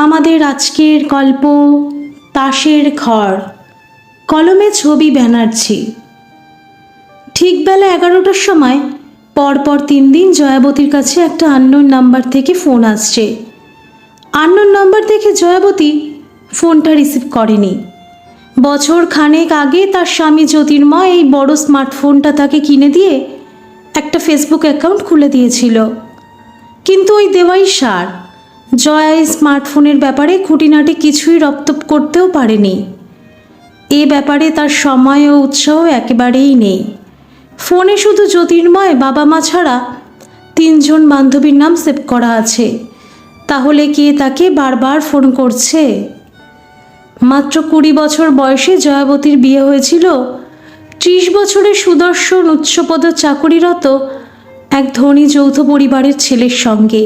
আমাদের আজকের গল্প তাসের ঘর। কলমে ছবি ব্যানার্জি। ঠিক বেলা 11টার সময় পরপর 3 দিন জয়াবতীর কাছে একটা আননোন নাম্বার থেকে ফোন আসছে। আননোন নাম্বার দেখে জয়াবতী ফোনটা রিসিভ করেনি। বছর খানেক আগে তার স্বামী জ্যোতির্ময় এই বড় স্মার্টফোনটা তাকে কিনে দিয়ে একটা ফেসবুক অ্যাকাউন্ট খুলে দিয়েছিল। কিন্তু ওই দেওয়াই সার। জয়া এই স্মার্টফোনের ব্যাপারে খুঁটিনাটি কিছুই রপ্ত করতেও পারেনি। এ ব্যাপারে তার সময় ও উৎসাহ একেবারেই নেই। ফোনে শুধু জ্যোতির্ময়, বাবা মা ছাড়া 3 জন বান্ধবীর নাম সেভ করা আছে। তাহলে কে তাকে বারবার ফোন করছে? মাত্র 20 বছর বয়সে জয়াবতীর বিয়ে হয়েছিল 30 বছরের সুদর্শন উচ্চপদ চাকুরিরত এক ধনী যৌথ পরিবারের ছেলের সঙ্গে।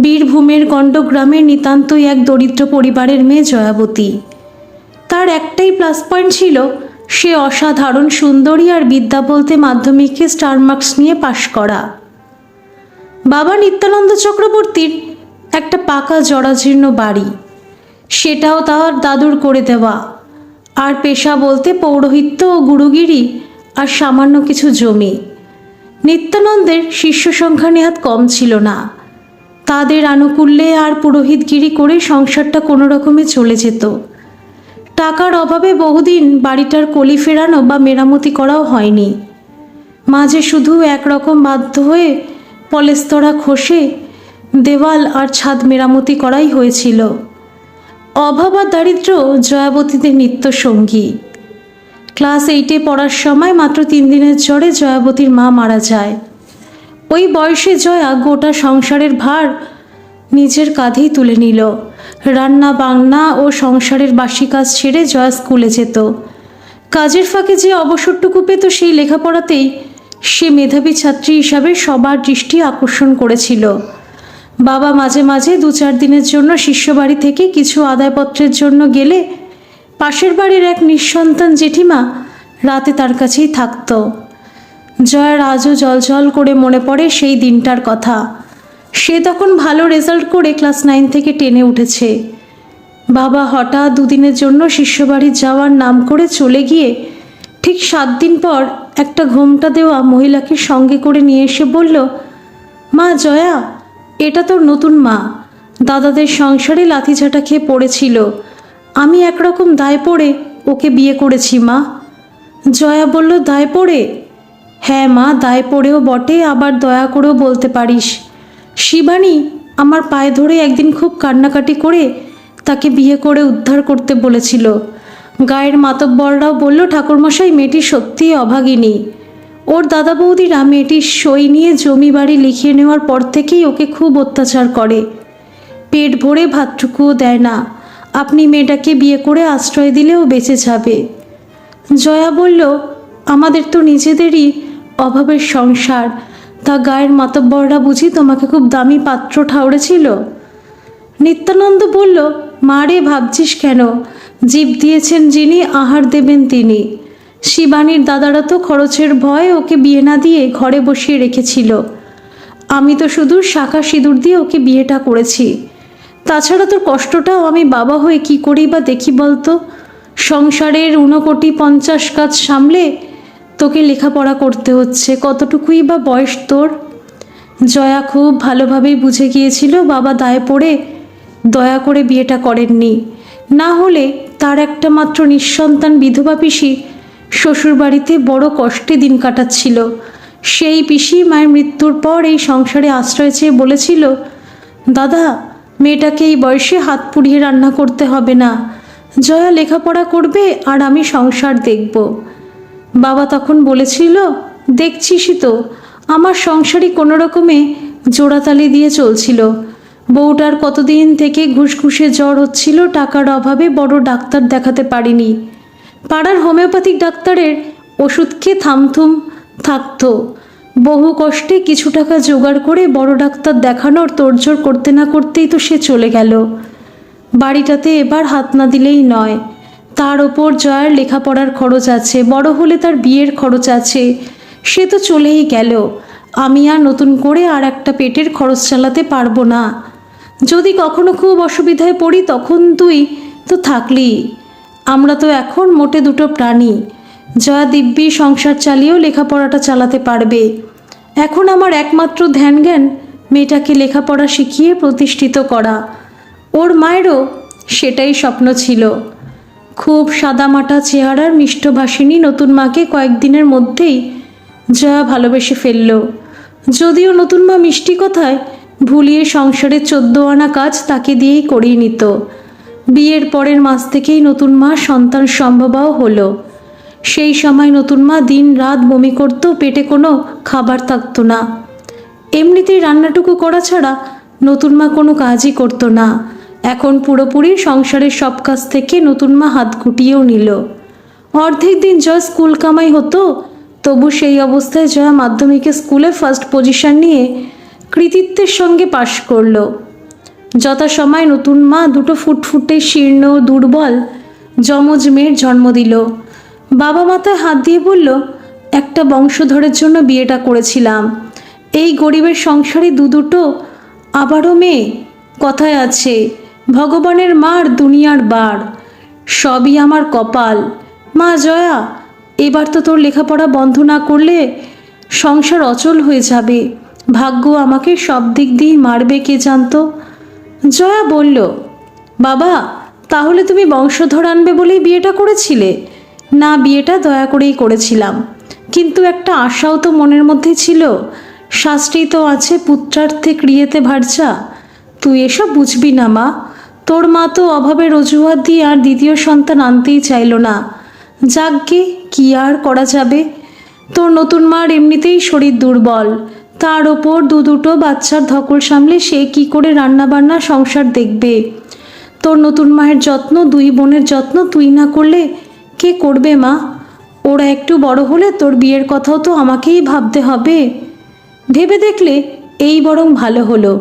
বীরভূমের গণ্ডগ্রামের নিতান্তই এক দরিদ্র পরিবারের মেয়ে জয়াবতী। তার একটাই প্লাস পয়েন্ট ছিল, সে অসাধারণ সুন্দরী আর বিদ্যা বলতে মাধ্যমিকে স্টার মার্কস নিয়ে পাশ করা। বাবা নিত্যানন্দ চক্রবর্তীর একটা পাকা জরাজীর্ণ বাড়ি, সেটাও তার দাদুর করে দেওয়া। আর পেশা বলতে পৌরোহিত্য ও গুরুগিরি আর সামান্য কিছু জমি। নিত্যানন্দের শিষ্য সংখ্যা নেহাত কম ছিল না। তাদের আনুকূল্যে আর পুরোহিতগিরি করে সংসারটা কোনো রকমে চলে যেত। টাকার অভাবে বহুদিন বাড়িটার কলি ফেরানো বা মেরামতি করাও হয়নি। মাঝে শুধু একরকম বাধ্য হয়ে পলেস্তরা খসে দেওয়াল আর ছাদ মেরামতি করাই হয়েছিল। অভাব আর দারিদ্র্য জয়াবতীদের নিত্য সঙ্গী। ক্লাস 8-এ পড়ার সময় মাত্র 3 দিনের জ্বরে জয়াবতীর মা মারা যায়। ওই বয়সে জয়া গোটা সংসারের ভার নিজের কাঁধেই তুলে নিল। রান্না বান্না ও সংসারের বাসি কাজ ছেড়ে জয়া স্কুলে যেত। কাজের ফাঁকে যে অবসরটুকু পেত সেই লেখাপড়াতেই সে মেধাবী ছাত্রী হিসাবে সবার দৃষ্টি আকর্ষণ করেছিল। বাবা মাঝে মাঝে 2-4 দিনের জন্য শিষ্যবাড়ি থেকে কিছু আদায়পত্রের জন্য গেলে পাশের বাড়ির এক নিঃসন্তান জেঠিমা রাতে তার কাছেই থাকত। জয়ার আজও জলজল করে মনে পড়ে সেই দিনটার কথা। সে তখন ভালো রেজাল্ট করে ক্লাস 9 থেকে 10-এ উঠেছে। বাবা হঠাৎ 2 দিনের জন্য শিষ্যবাড়ি যাওয়ার নাম করে চলে গিয়ে ঠিক 7 দিন পর একটা ঘোমটা দেওয়া মহিলাকে সঙ্গে করে নিয়ে এসে বলল, মা জয়া, এটা তোর নতুন মা। দাদাদের সংসারে লাথিঝাঁটা খেয়ে পড়েছিল। আমি একরকম দায় পড়ে ওকে বিয়ে করেছি মা। জয়া বলল, দায় পড়ে? হ্যাঁ মা, দায় পড়েও বটে, আবার দয়া করেও বলতে পারিস। শিবানী আমার পায়ে ধরে একদিন খুব কান্নাকাটি করে তাকে বিয়ে করে উদ্ধার করতে বলেছিল। গায়ের মাতব্বররাও বলল, ঠাকুরমশাই মেয়েটি সত্যিই অভাগিনী। ওর দাদা বৌদিরা মেয়েটির সই নিয়ে জমি বাড়ি লিখিয়ে নেওয়ার পর থেকেই ওকে খুব অত্যাচার করে। পেট ভরে ভাতটুকুও দেয় না। আপনি মেয়েটাকে বিয়ে করে আশ্রয় দিলেও বেঁচে যাবে। জয়া বলল, আমাদের তো নিজেদেরই অভাবের সংসার, তা গায়ের মাতব্বররা বুঝি তোমাকে খুব দামি পাত্র ঠাউরেছিল? নিত্যানন্দ বলল, মা রে, ভাবছিস কেন? জীব দিয়েছেন যিনি, আহার দেবেন তিনি। শিবানীর দাদারা তো খরচের ভয়ে ওকে বিয়ে না দিয়ে ঘরে বসিয়ে রেখেছিল। আমি তো শুধু শাঁখা সিঁদুর দিয়ে ওকে বিয়েটা করেছি। তাছাড়া তোর কষ্টটাও আমি বাবা হয়ে কি করি বা দেখি বলতো? সংসারের 49 কাজ সামলে তোকে লেখাপড়া করতে হচ্ছে, কতটুকুই বা বয়স তোর। জয়া খুব ভালোভাবেই বুঝে গিয়েছিল বাবা দায়ে পড়ে দয়া করে বিয়েটা করেননি। না হলে তার একটা মাত্র নিঃসন্তান বিধবা পিসি শ্বশুরবাড়িতে বড় কষ্টে দিন কাটাচ্ছিল। সেই পিসি মায়ের মৃত্যুর পর এই সংসারে আশ্রয় চেয়ে বলেছিল, দাদা, মেয়েটাকে এই বয়সে হাত পুড়িয়ে রান্না করতে হবে না। জয়া লেখাপড়া করবে আর আমি সংসার দেখব। বাবা তখন বলেছিল, দেখছিসই তো, আমার সংসারই কোনো রকমে জোড়াতালি দিয়ে চলছিল। বউটার কতদিন থেকে ঘুষঘুষে জ্বর হচ্ছিল, টাকার অভাবে বড় ডাক্তার দেখাতে পারিনি। পাড়ার হোমিওপ্যাথিক ডাক্তারের ওষুধ খেয়ে থামথুম থাকতো। বহু কষ্টে কিছু টাকা জোগাড় করে বড় ডাক্তার দেখানোর তোড়জোড় করতে না করতেই তো সে চলে গেল। বাড়িটাতে এবার হাত না দিলেই নয়। তার ওপর জয়ার লেখাপড়ার খরচ আছে, বড় হলে তার বিয়ের খরচ আছে। সে তো চলেই গেল। আমি আর নতুন করে আর একটা পেটের খরচ চালাতে পারবো না। যদি কখনো খুব অসুবিধায় পড়ি তখন তুই তো থাকলি। আমরা তো এখন মোটে দুটো প্রাণী। জয়া দিব্যি সংসার চালিয়েও লেখাপড়াটা চালাতে পারবে। এখন আমার একমাত্র ধ্যান জ্ঞান মেয়েটাকে লেখাপড়া শিখিয়ে প্রতিষ্ঠিত করা। ওর মায়েরও সেটাই স্বপ্ন ছিল। খুব সাদামাটা চেহারার মিষ্টভাষিনী নতুন মাকে কয়েকদিনের মধ্যেই জয়া ভালোবেসে ফেলল। যদিও নতুন মা মিষ্টি কথায় ভুলিয়ে সংসারের 14 আনা কাজ তাকে দিয়েই করিয়ে নিত। বিয়ের পরের মাস থেকেই নতুন মা সন্তান সম্ভবাও হলো। সেই সময় নতুন মা দিন রাত বমি করত, পেটে কোনো খাবার থাকতো না। এমনিতেই রান্নাটুকু করা ছাড়া নতুন মা কোনো কাজই করতো না। এখন পুরোপুরি সংসারের সব কাজ থেকে নতুন মা হাত গুটিয়েও নিল। অর্ধেক দিন জয় স্কুল কামাই হতো, তবু সেই অবস্থায় জয়া মাধ্যমিকে স্কুলে ফার্স্ট পজিশন নিয়ে কৃতিত্বের সঙ্গে পাশ করলো। যথাসময় নতুন মা দুটো ফুটফুটে শীর্ণ দুর্বল যমজ মেয়ের জন্ম দিল। বাবা মাথায় হাত দিয়ে বলল, একটা বংশধরের জন্য বিয়েটা করেছিলাম। এই গরিবের সংসারে দুটো আবারও মেয়ে। কথায় আছে, ভগবানের মার দুনিয়ার বার। সবই আমার কপাল। মা জয়া, এবার তো তোর লেখাপড়া বন্ধ না করলে সংসার অচল হয়ে যাবে। ভাগ্য আমাকে সব দিক দিয়েই মারবে কে জানতো। জয়া বলল, বাবা, তাহলে তুমি বংশধর আনবে বলেই বিয়েটা করেছিলে? না, বিয়েটা দয়া করেই করেছিলাম, কিন্তু একটা আশাও তো মনের মধ্যে ছিল। শাস্ত্রেই তো আছে, পুত্রার্থে ক্রিয়েতে ভার্যা। তুই এসব বুঝবি না মা। তোর মা তো অভাবের অজুহাত দিয়ে আর দ্বিতীয় সন্তান আনতেই চাইল না। যাকগে, কি আর করা যাবে। তোর নতুন মার এমনিতেই শরীর দুর্বল, তার ওপর দুটো বাচ্চার ধকল সামলে সে কি করে রান্নাবান্না সংসার দেখবে। তোর নতুন মায়ের যত্ন, 2 বোনের যত্ন তুই না করলে কে করবে মা? ওরা একটু বড় হলে তোর বিয়ের কথাও তো আমাকেই ভাবতে হবে। ভেবে দেখলে এই বরং ভালো হলো।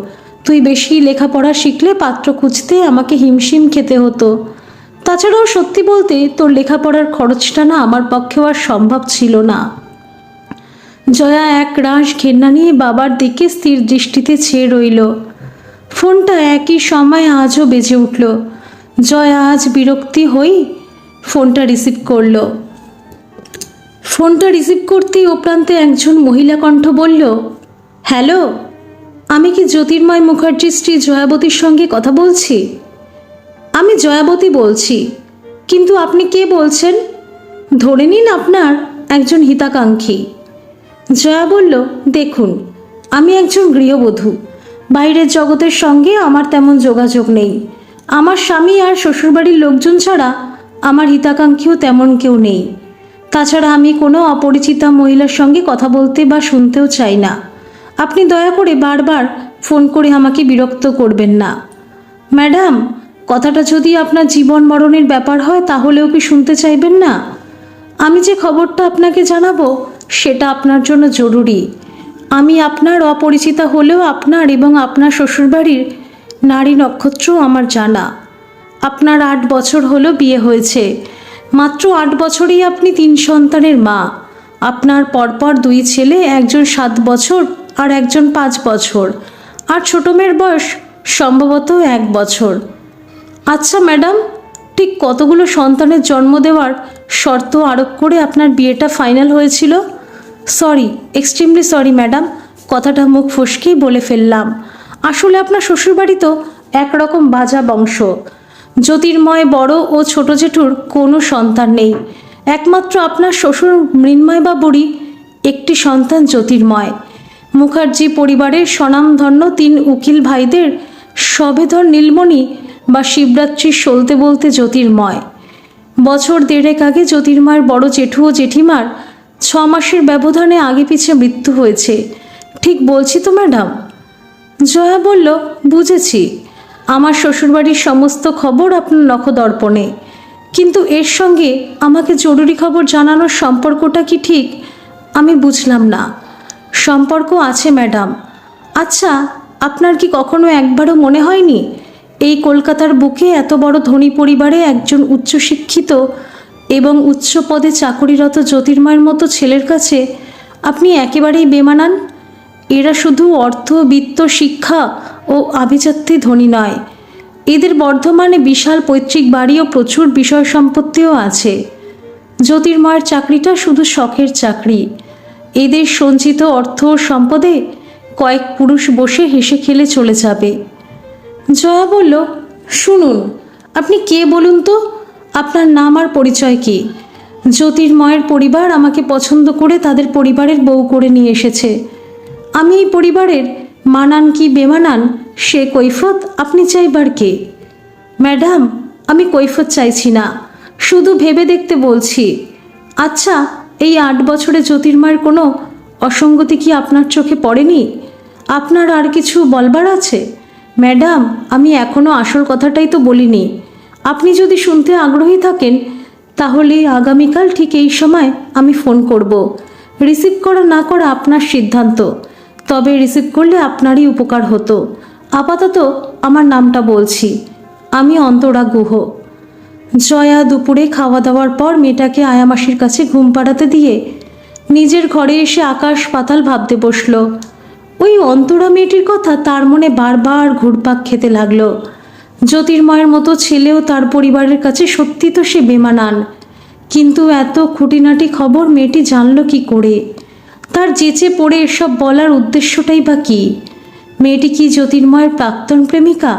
তুই বেশি লেখাপড়া শিখলে পাত্র খুঁজতে আমাকে হিমশিম খেতে হতো। তাছাড়াও সত্যি বলতে তোর লেখাপড়ার খরচটা না আমার পক্ষেও আর সম্ভব ছিল না। জয়া এক রাশ ঘেন্না নিয়ে বাবার দিকে স্থির দৃষ্টিতে চেয়ে রইল। ফোনটা একই সময় আজও বেজে উঠল। জয়া আজ বিরক্তি হই ফোনটা রিসিভ করলো। ফোনটা রিসিভ করতেই ও প্রান্তে একজন মহিলা কণ্ঠ বলল, হ্যালো, আমি কি জ্যোতির্ময় মুখার্জির স্ত্রী জয়াবতীর সঙ্গে কথা বলছি? আমি জয়াবতী বলছি, কিন্তু আপনি কে বলছেন? ধরে নিন আপনার একজন হিতাকাঙ্ক্ষী। জয়া বলল, দেখুন, আমি একজন গৃহবধূ। বাইরের জগতের সঙ্গে আমার তেমন যোগাযোগ নেই। আমার স্বামী আর শ্বশুরবাড়ির লোকজন ছাড়া আমার হিতাকাঙ্ক্ষীও তেমন কেউ নেই। তাছাড়া আমি কোনো অপরিচিতা মহিলার সঙ্গে কথা বলতে বা শুনতেও চাই না। আপনি দয়া করে বারবার ফোন করে আমাকে বিরক্ত করবেন না। ম্যাডাম, কথাটা যদি আপনার জীবন মরণের ব্যাপার হয় তাহলেও কি শুনতে চাইবেন না? আমি যে খবরটা আপনাকে জানাবো সেটা আপনার জন্য জরুরি। আমি আপনার অপরিচিতা হলেও আপনার এবং আপনার শ্বশুরবাড়ির নারী নক্ষত্র আমার জানা। আপনার 8 বছর হলো বিয়ে হয়েছে। মাত্র 8 বছরেই আপনি 3 সন্তানের মা। আপনার পরপর 2 ছেলে, একজন 7 বছর আর একজন 5 বছর, আর ছোট মেয়ের বয়স সম্ভবত 1 বছর। আচ্ছা ম্যাডাম, ঠিক কতগুলো সন্তানের জন্ম দেওয়ার শর্ত আরোপ করে আপনার বিয়েটা ফাইনাল হয়েছিল? সরি, এক্সট্রিমলি সরি ম্যাডাম, কথাটা মুখ ফসকেই বলে ফেললাম। আসলে আপনার শ্বশুরবাড়ি তো একরকম বাজা বংশ। জ্যোতির্ময় বড় ও ছোট জেঠুর কোনো সন্তান নেই। একমাত্র আপনার শ্বশুর মৃন্ময় বাবুরই একটি সন্তান জ্যোতির্ময়। মুখার্জি পরিবারের স্বনামধন্য 3 উকিল ভাইদের সবেধর নীলমণি বা শিবরাত্রির সলতে বলতে জ্যোতির্ময়। বছর 1.5 আগে জ্যোতির্ময়ের বড় জেঠু ও জেঠিমার 6 মাসের ব্যবধানে আগে পিছে মৃত্যু হয়েছে। ঠিক বলছি তো ম্যাডাম? জয়া বলল, বুঝেছি। আমার শ্বশুরবাড়ির সমস্ত খবর আপনার নখদর্পণে, কিন্তু এর সঙ্গে আমাকে জরুরি খবর জানানোর সম্পর্কটা কি ঠিক আমি বুঝলাম না। সম্পর্ক আছে ম্যাডাম। আচ্ছা, আপনার কি কখনো একবারও মনে হয়নি এই কলকাতার বুকে এত বড় ধনী পরিবারে একজন উচ্চশিক্ষিত এবং উচ্চ পদে চাকরিরত জ্যোতির্ময়ের মতো ছেলের কাছে আপনি একেবারেই বেমানান? এরা শুধু অর্থ, বিত্ত, শিক্ষা ও আভিজাত্যে ধনী নয়, এদের বর্ধমানে বিশাল পৈতৃক বাড়ি ও প্রচুর বিষয় সম্পত্তিও আছে। জ্যোতির্ময়ের চাকরিটা শুধু শখের চাকরি। এদের সঞ্চিত অর্থ ও সম্পদে কয়েক পুরুষ বসে হেসে খেলে চলে যাবে। জয়া বলল, শুনুন, আপনি কে বলুন তো? আপনার নাম আর পরিচয় কি? জ্যোতির্ময়ের পরিবার আমাকে পছন্দ করে তাদের পরিবারের বউ করে নিয়ে এসেছে। আমি এই পরিবারের মানান কি বেমানান সে কৈফত আপনি চাইবার কে? ম্যাডাম, আমি কৈফত চাইছি না, শুধু ভেবে দেখতে বলছি। আচ্ছা, এই 8 বছরে জ্যোতির্ময়ের কোনো অসঙ্গতি কি আপনার চোখে পড়েনি? আপনার আর কিছু বলবার আছে? ম্যাডাম, আমি এখনও আসল কথাটাই তো বলিনি। আপনি যদি শুনতে আগ্রহী থাকেন তাহলে আগামীকাল ঠিক এই সময় আমি ফোন করব। রিসিভ করা না করা আপনার সিদ্ধান্ত, তবে রিসিভ করলে আপনারই উপকার হতো। আপাতত আমার নামটা বলছি, আমি অন্তরা গুহ। জয়া দুপুরে খাওয়া দাওয়ার পর মেয়েটাকে আয়ামাসির কাছে ঘুম পাড়াতে দিয়ে নিজের ঘরে এসে আকাশ পাতাল ভাবতে বসল। ওই অন্তরা মেয়েটির কথা তার মনে বারবার ঘুরপাক খেতে লাগলো। জ্যোতির্ময়ের মতো ছেলেও তার পরিবারের কাছে সত্যি তো সে বেমানান, কিন্তু এত খুঁটিনাটি খবর মেয়েটি জানল কি করে? তার যেচে পড়ে এসব বলার উদ্দেশ্যটাই বা কী? মেয়েটি কি জ্যোতির্ময়ের প্রাক্তন প্রেমিকা?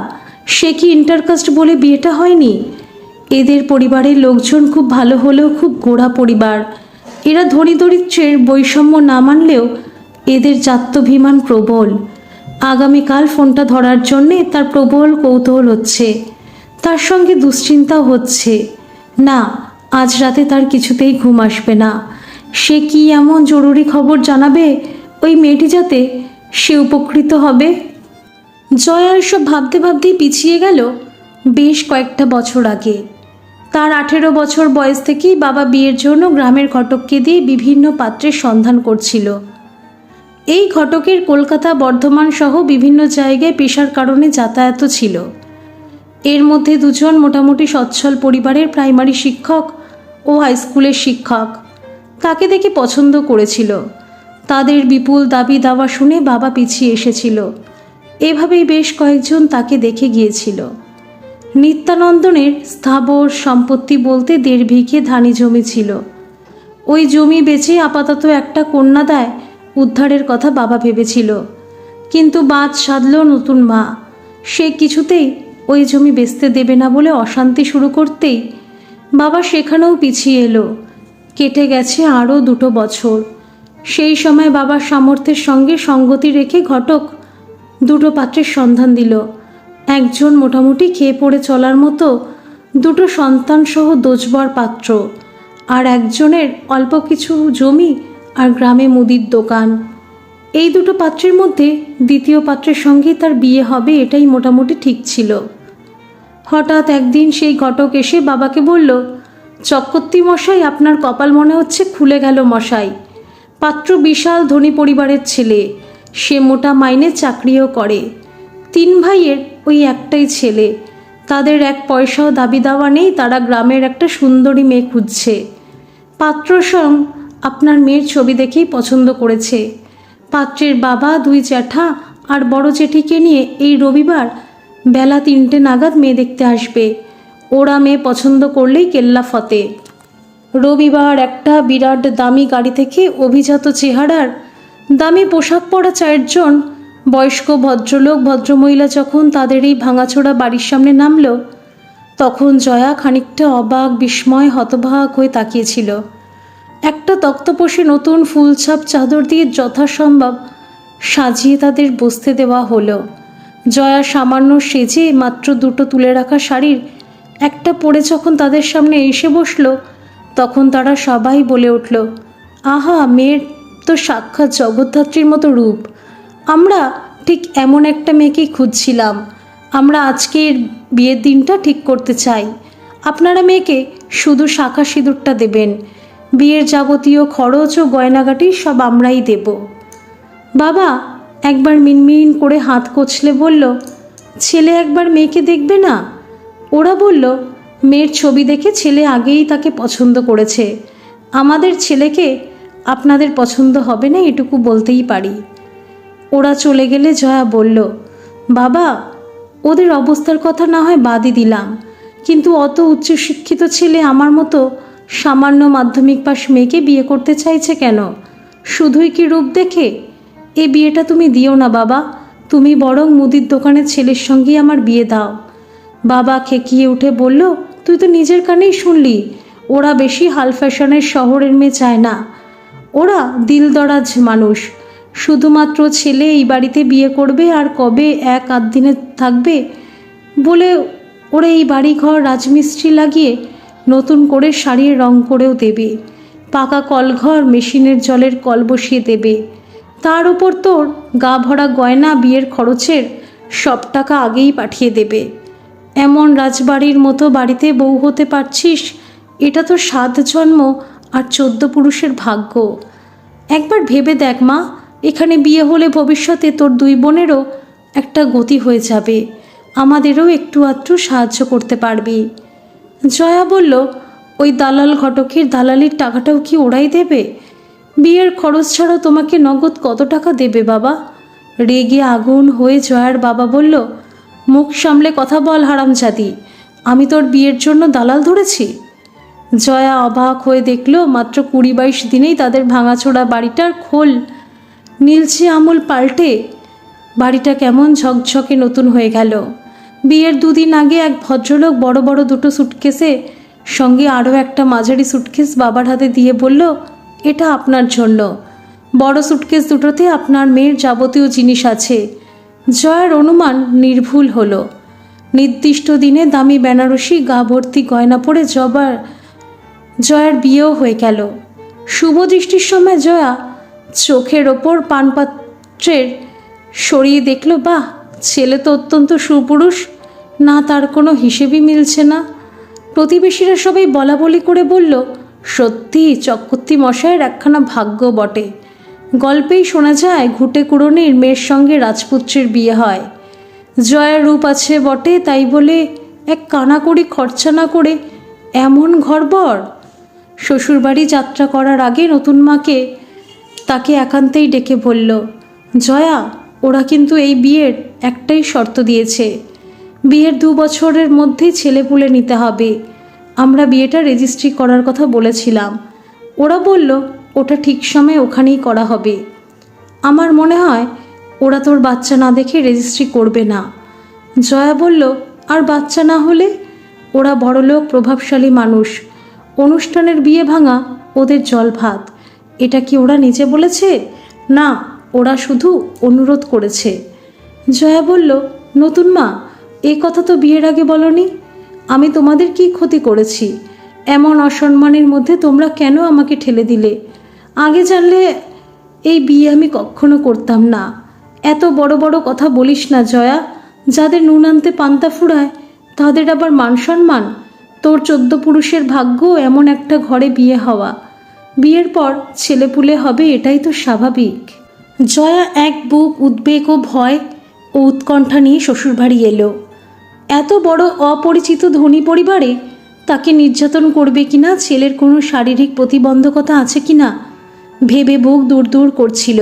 সে কি ইন্টারকাস্ট বলে বিয়েটা হয়নি? এদের পরিবারের লোকজন খুব ভালো হলেও খুব গোঁড়া পরিবার। এরা ধনী দরিদ্রের বৈষম্য না মানলেও এদের জাত্যভিমান প্রবল। আগামীকাল ফোনটা ধরার জন্যে তার প্রবল কৌতূহল হচ্ছে, তার সঙ্গে দুশ্চিন্তাও হচ্ছে। না, আজ রাতে তার কিছুতেই ঘুম আসবে না। সে কি এমন জরুরি খবর জানাবে ওই মেয়েটি যাতে সে উপকৃত হবে? জয়া এসব ভাবতে ভাবতেই পিছিয়ে গেল বেশ কয়েকটা বছর আগে। তার 18 বছর বয়স থেকেই বাবা বিয়ের জন্য গ্রামের ঘটককে দিয়ে বিভিন্ন পাত্রের সন্ধান করছিল। এই ঘটকের কলকাতা, বর্ধমান সহ বিভিন্ন জায়গায় পেশার কারণে যাতায়াত ছিল। এর মধ্যে দুজন মোটামুটি সচ্ছল পরিবারের প্রাইমারি শিক্ষক ও হাইস্কুলের শিক্ষক তাকে দেখে পছন্দ করেছিল। তাদের বিপুল দাবি দাওয়া শুনে বাবা পিছিয়ে এসেছিল। এভাবেই বেশ কয়েকজন তাকে দেখে গিয়েছিল। নিত্যানন্দনের স্থাবর সম্পত্তি বলতে 1.5 বিঘে ধানি জমি ছিল। ওই জমি বেচে আপাতত একটা কন্যাদায় উদ্ধারের কথা বাবা ভেবেছিল, কিন্তু বাদ সাধল নতুন মা। সে কিছুতেই ওই জমি বেচতে দেবে না বলে অশান্তি শুরু করতেই বাবা সেখানেও পিছিয়ে এলো। কেটে গেছে আরও 2 বছর। সেই সময় বাবার সামর্থ্যের সঙ্গে সঙ্গতি রেখে ঘটক 2 পাত্রের সন্ধান দিল। একজন মোটামুটি খেয়ে পড়ে চলার মতো 2 সন্তানসহ দোজবর পাত্র, আর একজনের অল্প কিছু জমি আর গ্রামে মুদির দোকান। এই 2 পাত্রের মধ্যে দ্বিতীয় পাত্রের সঙ্গে তার বিয়ে হবে এটাই মোটামুটি ঠিক ছিল। হঠাৎ একদিন সেই ঘটক এসে বাবাকে বলল, চক্রবর্তী মশাই, আপনার কপাল মনে হচ্ছে খুলে গেল মশাই। পাত্র বিশাল ধনী পরিবারের ছেলে, সে মোটা মাইনে চাকরিও করে। 3 ভাইয়ের ওই একটাই ছেলে, তাদের 1 পয়সাও দাবি দাওয়া নেই। তারা গ্রামের একটা সুন্দরী মেয়ে খুঁজছে। পাত্র সং আপনার মেয়ের ছবি দেখেই পছন্দ করেছে। পাত্রের বাবা, 2 জ্যাঠা আর বড় জেঠিকে নিয়ে এই রবিবার বেলা 3টে নাগাদ মেয়ে দেখতে আসবে। ওরা মেয়ে পছন্দ করলেই কেল্লা ফতে। রবিবার একটা বিরাট দামি গাড়ি থেকে অভিজাত চেহারার দামি পোশাক পরা 4 জন বয়স্ক ভদ্রলোক ভদ্রমহিলা যখন তাদের এই ভাঙাচোরা বাড়ির সামনে নামল, তখন জয়া খানিকটা অবাক, বিস্ময়, হতবাক হয়ে তাকিয়েছিল। একটা তক্তপোষে নতুন ফুলছাপ চাদর দিয়ে যথাসম্ভব সাজিয়ে তাদের বসতে দেওয়া হলো। জয়া সামান্য সেজে মাত্র 2টো তুলে রাখা শাড়ির একটা পরে যখন তাদের সামনে এসে বসলো, তখন তারা সবাই বলে উঠল, আহা, মেয়ের তো সাক্ষাৎ জগদ্ধাত্রীর মতো রূপ। আমরা ঠিক এমন একটা মেয়েকেই খুঁজছিলাম। আমরা আজকের বিয়ের দিনটা ঠিক করতে চাই। আপনারা মেয়েকে শুধু শাঁখা সিঁদুরটা দেবেন, বিয়ের যাবতীয় খরচ ও গয়নাগাটি সব আমরাই দেব। বাবা একবার মিনমিন করে হাত কচলে বলল, ছেলে একবার মেয়েকে দেখবে না? ওরা বলল, মেয়ের ছবি দেখে ছেলে আগেই তাকে পছন্দ করেছে। আমাদের ছেলেকে আপনাদের পছন্দ হবে না এটুকু বলতেই পারি। ওরা চলে গেলে জয়া বলল, বাবা, ওদের অবস্থার কথা না হয় বাদই দিলাম, কিন্তু অত উচ্চশিক্ষিত ছেলে আমার মতো সামান্য মাধ্যমিক পাশ মেয়েকে বিয়ে করতে চাইছে কেন? শুধুই কি রূপ দেখে? এ বিয়েটা তুমি দিও না বাবা, তুমি বরং মুদির দোকানের ছেলের সঙ্গেই আমার বিয়ে দাও। বাবা খেকিয়ে উঠে বলল, তুই তো নিজের কানেই শুনলি, ওরা বেশি হাল ফ্যাশনের শহরের মেয়ে চায় না, ওরা দিলদরাজ মানুষ। শুধুমাত্র ছেলে এই বাড়িতে বিয়ে করবে আর কবে এক আধ দিনে থাকবে বলে ওরা এই বাড়িঘর রাজমিস্ত্রি লাগিয়ে নতুন করে সারিয়ে রং করেও দেবে, পাকা কলঘর মেশিনের জলের কল বসিয়ে দেবে, তার উপর তোর গা ভরা গয়না বিয়ের খরচের সব টাকা আগেই পাঠিয়ে দেবে। এমন রাজবাড়ির মতো বাড়িতে বউ হতে পারছিস, এটা তো 7 জন্ম আর 14 পুরুষের ভাগ্য। একবার ভেবে দেখ মা, এখানে বিয়ে হলে ভবিষ্যতে তোর 2 বোনেরও একটা গতি হয়ে যাবে, আমাদেরও একটু আধটু সাহায্য করতে পারবি। জয়া বলল, ওই দালাল ঘটকের দালালির টাকাটাও কি ওরাই দেবে? বিয়ের খরচ ছাড়াও তোমাকে নগদ কত টাকা দেবে বাবা? রেগে আগুন হয়ে জয়ার বাবা বলল, মুখ সামলে কথা বল হারামজাদি, আমি তোর বিয়ের জন্য দালাল ধরেছি? জয়া অবাক হয়ে দেখল, মাত্র 20-22 দিনেই তাদের ভাঙাচোরা বাড়িটার খোল নীলচে আমূল পাল্টে বাড়িটা কেমন ঝকঝকে নতুন হয়ে গেল। বিয়ের 2 দিন আগে এক ভদ্রলোক বড় বড় 2টো সুটকেসে সঙ্গে আরও একটা মাঝারি সুটকেস বাবার হাতে দিয়ে বলল, এটা আপনার জন্য। বড় সুটকেস দুটোতে আপনার মেয়ের যাবতীয় জিনিস আছে। জয়ার অনুমান নির্ভুল হলো। নির্দিষ্ট দিনে দামি বেনারসি গা ভর্তি গয়না পরে জয়ার বিয়েও হয়ে গেল। শুভ দৃষ্টির সময় জয়া চোখের ওপর পানপাত্রের সরিয়ে দেখল, বাহ, ছেলে তো অত্যন্ত সুপুরুষ, না তার কোনো হিসেবই মিলছে না। প্রতিবেশীরা সবাই বলা বলি করে বলল, সত্যি চক্রবর্তী মশাইয়ের একখানা ভাগ্য বটে। গল্পেই শোনা যায় ঘুটে কুড়নির মেয়ের সঙ্গে রাজপুত্রের বিয়ে হয়। জয়ার রূপ আছে বটে, তাই বলে এক কানাকড়ি খরচা না করে এমন ঘরবর। শ্বশুরবাড়ি যাত্রা করার আগে নতুন মাকে তাকে একান্তেই ডেকে বলল, জয়া, ওরা কিন্তু এই বিয়ের একটাই শর্ত দিয়েছে, বিয়ের 2 বছরের মধ্যেই ছেলেপুলে নিতে হবে। আমরা বিয়েটা রেজিস্ট্রি করার কথা বলেছিলাম, ওরা বলল ওটা ঠিক সময় ওখানেই করা হবে। আমার মনে হয় ওরা তোর বাচ্চা না দেখে রেজিস্ট্রি করবে না। জয়া বলল, আর বাচ্চা না হলে? ওরা বড়লোক প্রভাবশালী মানুষ, অনুষ্ঠানের বিয়ে ভাঙা ওদের জল ভাত। এটা কি ওরা নিজে বলেছে? না, ওরা শুধু অনুরোধ করেছে। জয়া বলল, নতুন মা, এ কথা তো বিয়ের আগে বলনি। আমি তোমাদের কি ক্ষতি করেছি? এমন অসম্মানের মধ্যে তোমরা কেন আমাকে ঠেলে দিলে? আগে জানলে এই বিয়ে আমি কখনো করতাম না। এত বড় বড় কথা বলিস না জয়া, যাদের নুন আনতে পান্তা ফুরায় তাদের আবার মান সম্মান? তোর 14 পুরুষের ভাগ্য এমন একটা ঘরে বিয়ে হওয়া। বিয়ের পর ছেলেপুলে হবে, এটাই তো স্বাভাবিক। জয়া এক বুক উদ্বেগ ও ভয় ও উৎকণ্ঠা নিয়ে শ্বশুরবাড়ি এলো। এত বড় অপরিচিত ধনী পরিবারে তাকে নির্যাতন করবে কিনা, ছেলের কোনো শারীরিক প্রতিবন্ধকতা আছে কিনা ভেবে বুক দূর দূর করছিল।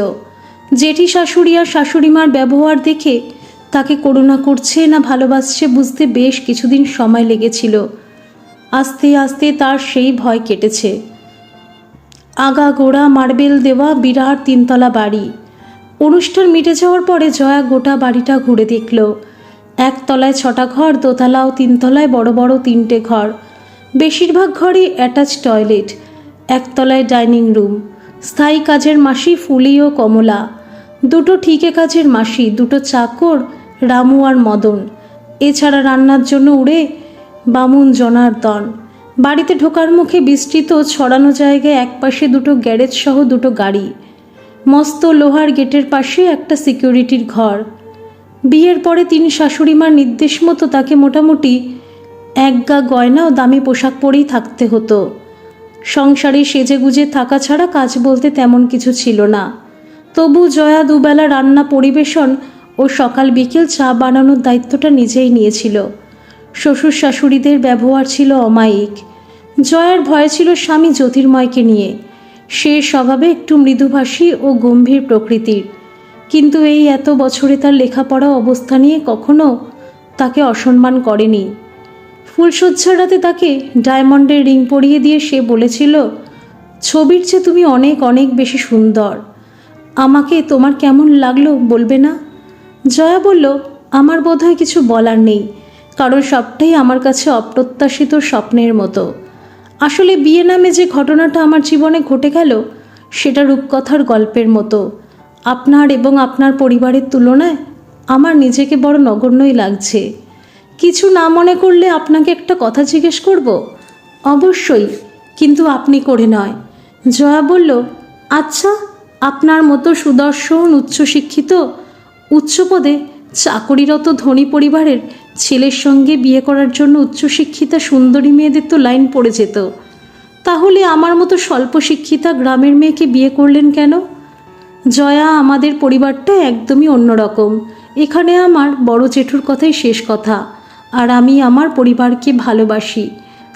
জেঠি শাশুড়ি আর শাশুড়িমার ব্যবহার দেখে তাকে করুণা করছে না ভালোবাসছে বুঝতে বেশ কিছুদিন সময় লেগেছিল। আস্তে আস্তে তার সেই ভয় কেটেছে। আগাগোড়া মার্বেল দেওয়া বিরাট 3তলা বাড়ি। অনুষ্ঠান মিটে যাওয়ার পরে জয়া গোটা বাড়িটা ঘুরে দেখল। 1 তলায় 6টা ঘর, দোতলা ও 3 তলায় বড় বড় 3টে ঘর। বেশিরভাগ ঘরই অ্যাটাচ টয়লেট। 1 তলায় ডাইনিং রুম। স্থায়ী কাজের মাসি ফুলি ও কমলা, 2টো ঠিকে কাজের মাসি, 2টো চাকর রামু আর মদন, এছাড়া রান্নার জন্য উড়ে বামুন জনার্দন। বাড়িতে ঢোকার মুখে বিস্তৃত ছড়ানো জায়গায় একপাশে 2টো গ্যারেজ সহ 2টো গাড়ি। মস্ত লোহার গেটের পাশে একটা সিকিউরিটির ঘর। বিয়ের পরে 3 শাশুড়িমার নির্দেশ মতো তাকে মোটামুটি 1 গা গয়না ও দামি পোশাক পরেই থাকতে হতো। সংসারে সেজেগুজে থাকা ছাড়া কাজ বলতে তেমন কিছু ছিল না। তবু জয়া দুবেলা রান্না, পরিবেশন ও সকাল বিকেল চা বানানোর দায়িত্বটা নিজেই নিয়েছিল। শ্বশুর শাশুড়িদের ব্যবহার ছিল অমায়িক। জয়ার ভয় ছিল স্বামী জ্যোতির্ময়কে নিয়ে। সে স্বভাবে একটু মৃদুভাষী ও গম্ভীর প্রকৃতির। কিন্তু এই এত বছরে তার লেখাপড়া অবস্থা নিয়ে কখনো তাকে অসম্মান করেনি। ফুলশয্যার রাতে তাকে ডায়মন্ডের রিং পরিয়ে দিয়ে সে বলেছিল, ছবির চেয়ে তুমি অনেক অনেক বেশি সুন্দর। আমাকে তোমার কেমন লাগলো বলবে না? জয়া বলল, আমার বোধহয় কিছু বলার নেই, কারণ সবটাই আমার কাছে অপ্রত্যাশিত স্বপ্নের মতো। আসলে বিয়ে নামে যে ঘটনাটা আমার জীবনে ঘটে গেল সেটা রূপকথার গল্পের মতো। আপনার এবং আপনার পরিবারের তুলনায় আমার নিজেকে বড় নগণ্যই লাগছে। কিছু না মনে করলে আপনাকে একটা কথা জিজ্ঞেস করব? অবশ্যই, কিন্তু আপনি করে নয়। জয়া বলল, আচ্ছা, আপনার মতো সুদর্শন উচ্চশিক্ষিত উচ্চপদে চাকরিরত ধনী পরিবারের ছেলের সঙ্গে বিয়ে করার জন্য উচ্চশিক্ষিতা সুন্দরী মেয়েদের তো লাইন পড়ে যেত। তাহলে আমার মতো স্বল্প শিক্ষিতা গ্রামের মেয়েকে বিয়ে করলেন কেন? জয়া, আমাদের পরিবারটা একদমই অন্যরকম। এখানে আমার বড় জেঠুর কথাই শেষ কথা, আর আমি আমার পরিবারকে ভালোবাসি।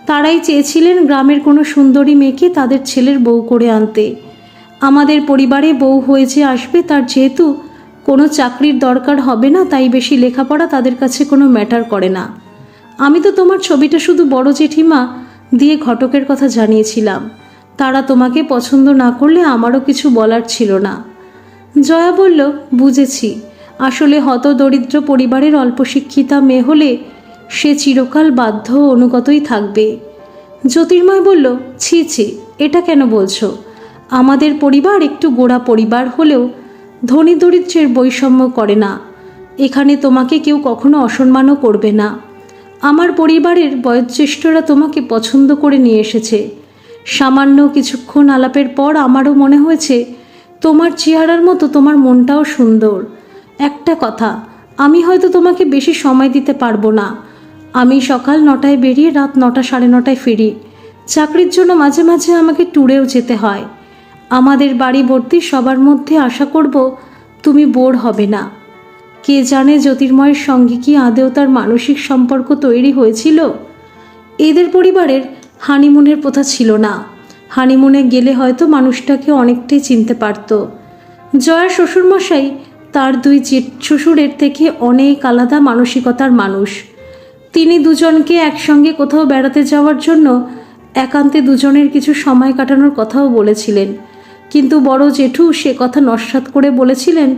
তারাই চেয়েছিলেন গ্রামের কোনো সুন্দরী মেয়েকে তাদের ছেলের বউ করে আনতে। আমাদের পরিবারে বউ হয়ে যে আসবে তার যেহেতু কোনো চাকরির দরকার হবে না, তাই বেশি লেখাপড়া তাদের কাছে কোনো ম্যাটার করে না। আমি তো তোমার ছবিটা শুধু বড় জেঠিমা দিয়ে ঘটকের কথা জানিয়েছিলাম। তারা তোমাকে পছন্দ না করলে আমারও কিছু বলার ছিল না। জয়া বলল, বুঝেছি। আসলে হতদরিদ্র পরিবারের অল্প শিক্ষিতা মেয়ে হলে সে চিরকাল বাধ্য অনুগতই থাকবে। জ্যোতির্ময় বলল, ছি ছি, এটা কেন বলছো? আমাদের পরিবার একটু গোঁড়া পরিবার হলেও ধনী দরিদ্রের বৈষম্য করে না। এখানে তোমাকে কেউ কখনো অসম্মানও করবে না। আমার পরিবারের বয়োজ্যেষ্ঠরা তোমাকে পছন্দ করে নিয়ে এসেছে। সামান্য কিছুক্ষণ আলাপের পর আমারও মনে হয়েছে তোমার চেহারার মতো তোমার মনটাও সুন্দর। একটা কথা, আমি হয়তো তোমাকে বেশি সময় দিতে পারবো না। আমি সকাল 9টায় বেরিয়ে রাত 9টা সাড়ে 9টায় ফিরি। চাকরির জন্য মাঝে মাঝে আমাকে ট্যুরেও যেতে হয়। আমাদের বাড়ি ভর্তি সবার মধ্যে আশা করব তুমি বোর হবে না। কে জানে জ্যোতির্ময়ের সঙ্গে কি আদৌ তার মানসিক সম্পর্ক তৈরি হয়েছিল? এদের পরিবারের হানিমুনের প্রথা ছিল না। হানিমুনে গেলে হয়তো মানুষটাকে অনেকটাই চিনতে পারত। জয়ার শ্বশুরমশাই তার দুই জেঠ শ্বশুরের থেকে অনেক আলাদা মানসিকতার মানুষ। তিনি দুজনকে একসঙ্গে কোথাও বেড়াতে যাওয়ার জন্য একান্তে দুজনের কিছু সময় কাটানোর কথাও বলেছিলেন, কিন্তু বড় জেঠু সে কথা নস্যাৎ করে বলেছিলেন,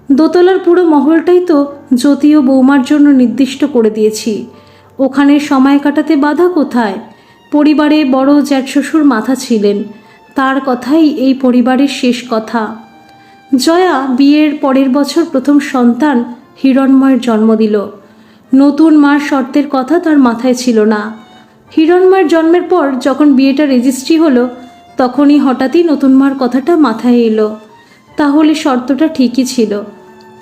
দোতলার পুরো মহলটাই তো জ্যোতি ও বৌমার জন্য নির্দিষ্ট করে দিয়েছি, ওখানে সময় কাটাতে বাধা কোথায়? পরিবারে বড় জ্যাঠ শ্বশুর মাথা ছিলেন, তার কথাই এই পরিবারের শেষ কথা। জয়া বিয়ের পরের বছর প্রথম সন্তান হিরণ্ময়ের জন্ম দিল। নতুন মার শর্তের কথা তার মাথায় ছিল না। হিরণ্ময়ের জন্মের পর যখন বিয়েটা রেজিস্ট্রি হলো তখনই হঠাৎই নতুন মার কথাটা মাথায় এলো। তাহলে শর্তটা ঠিকই ছিল।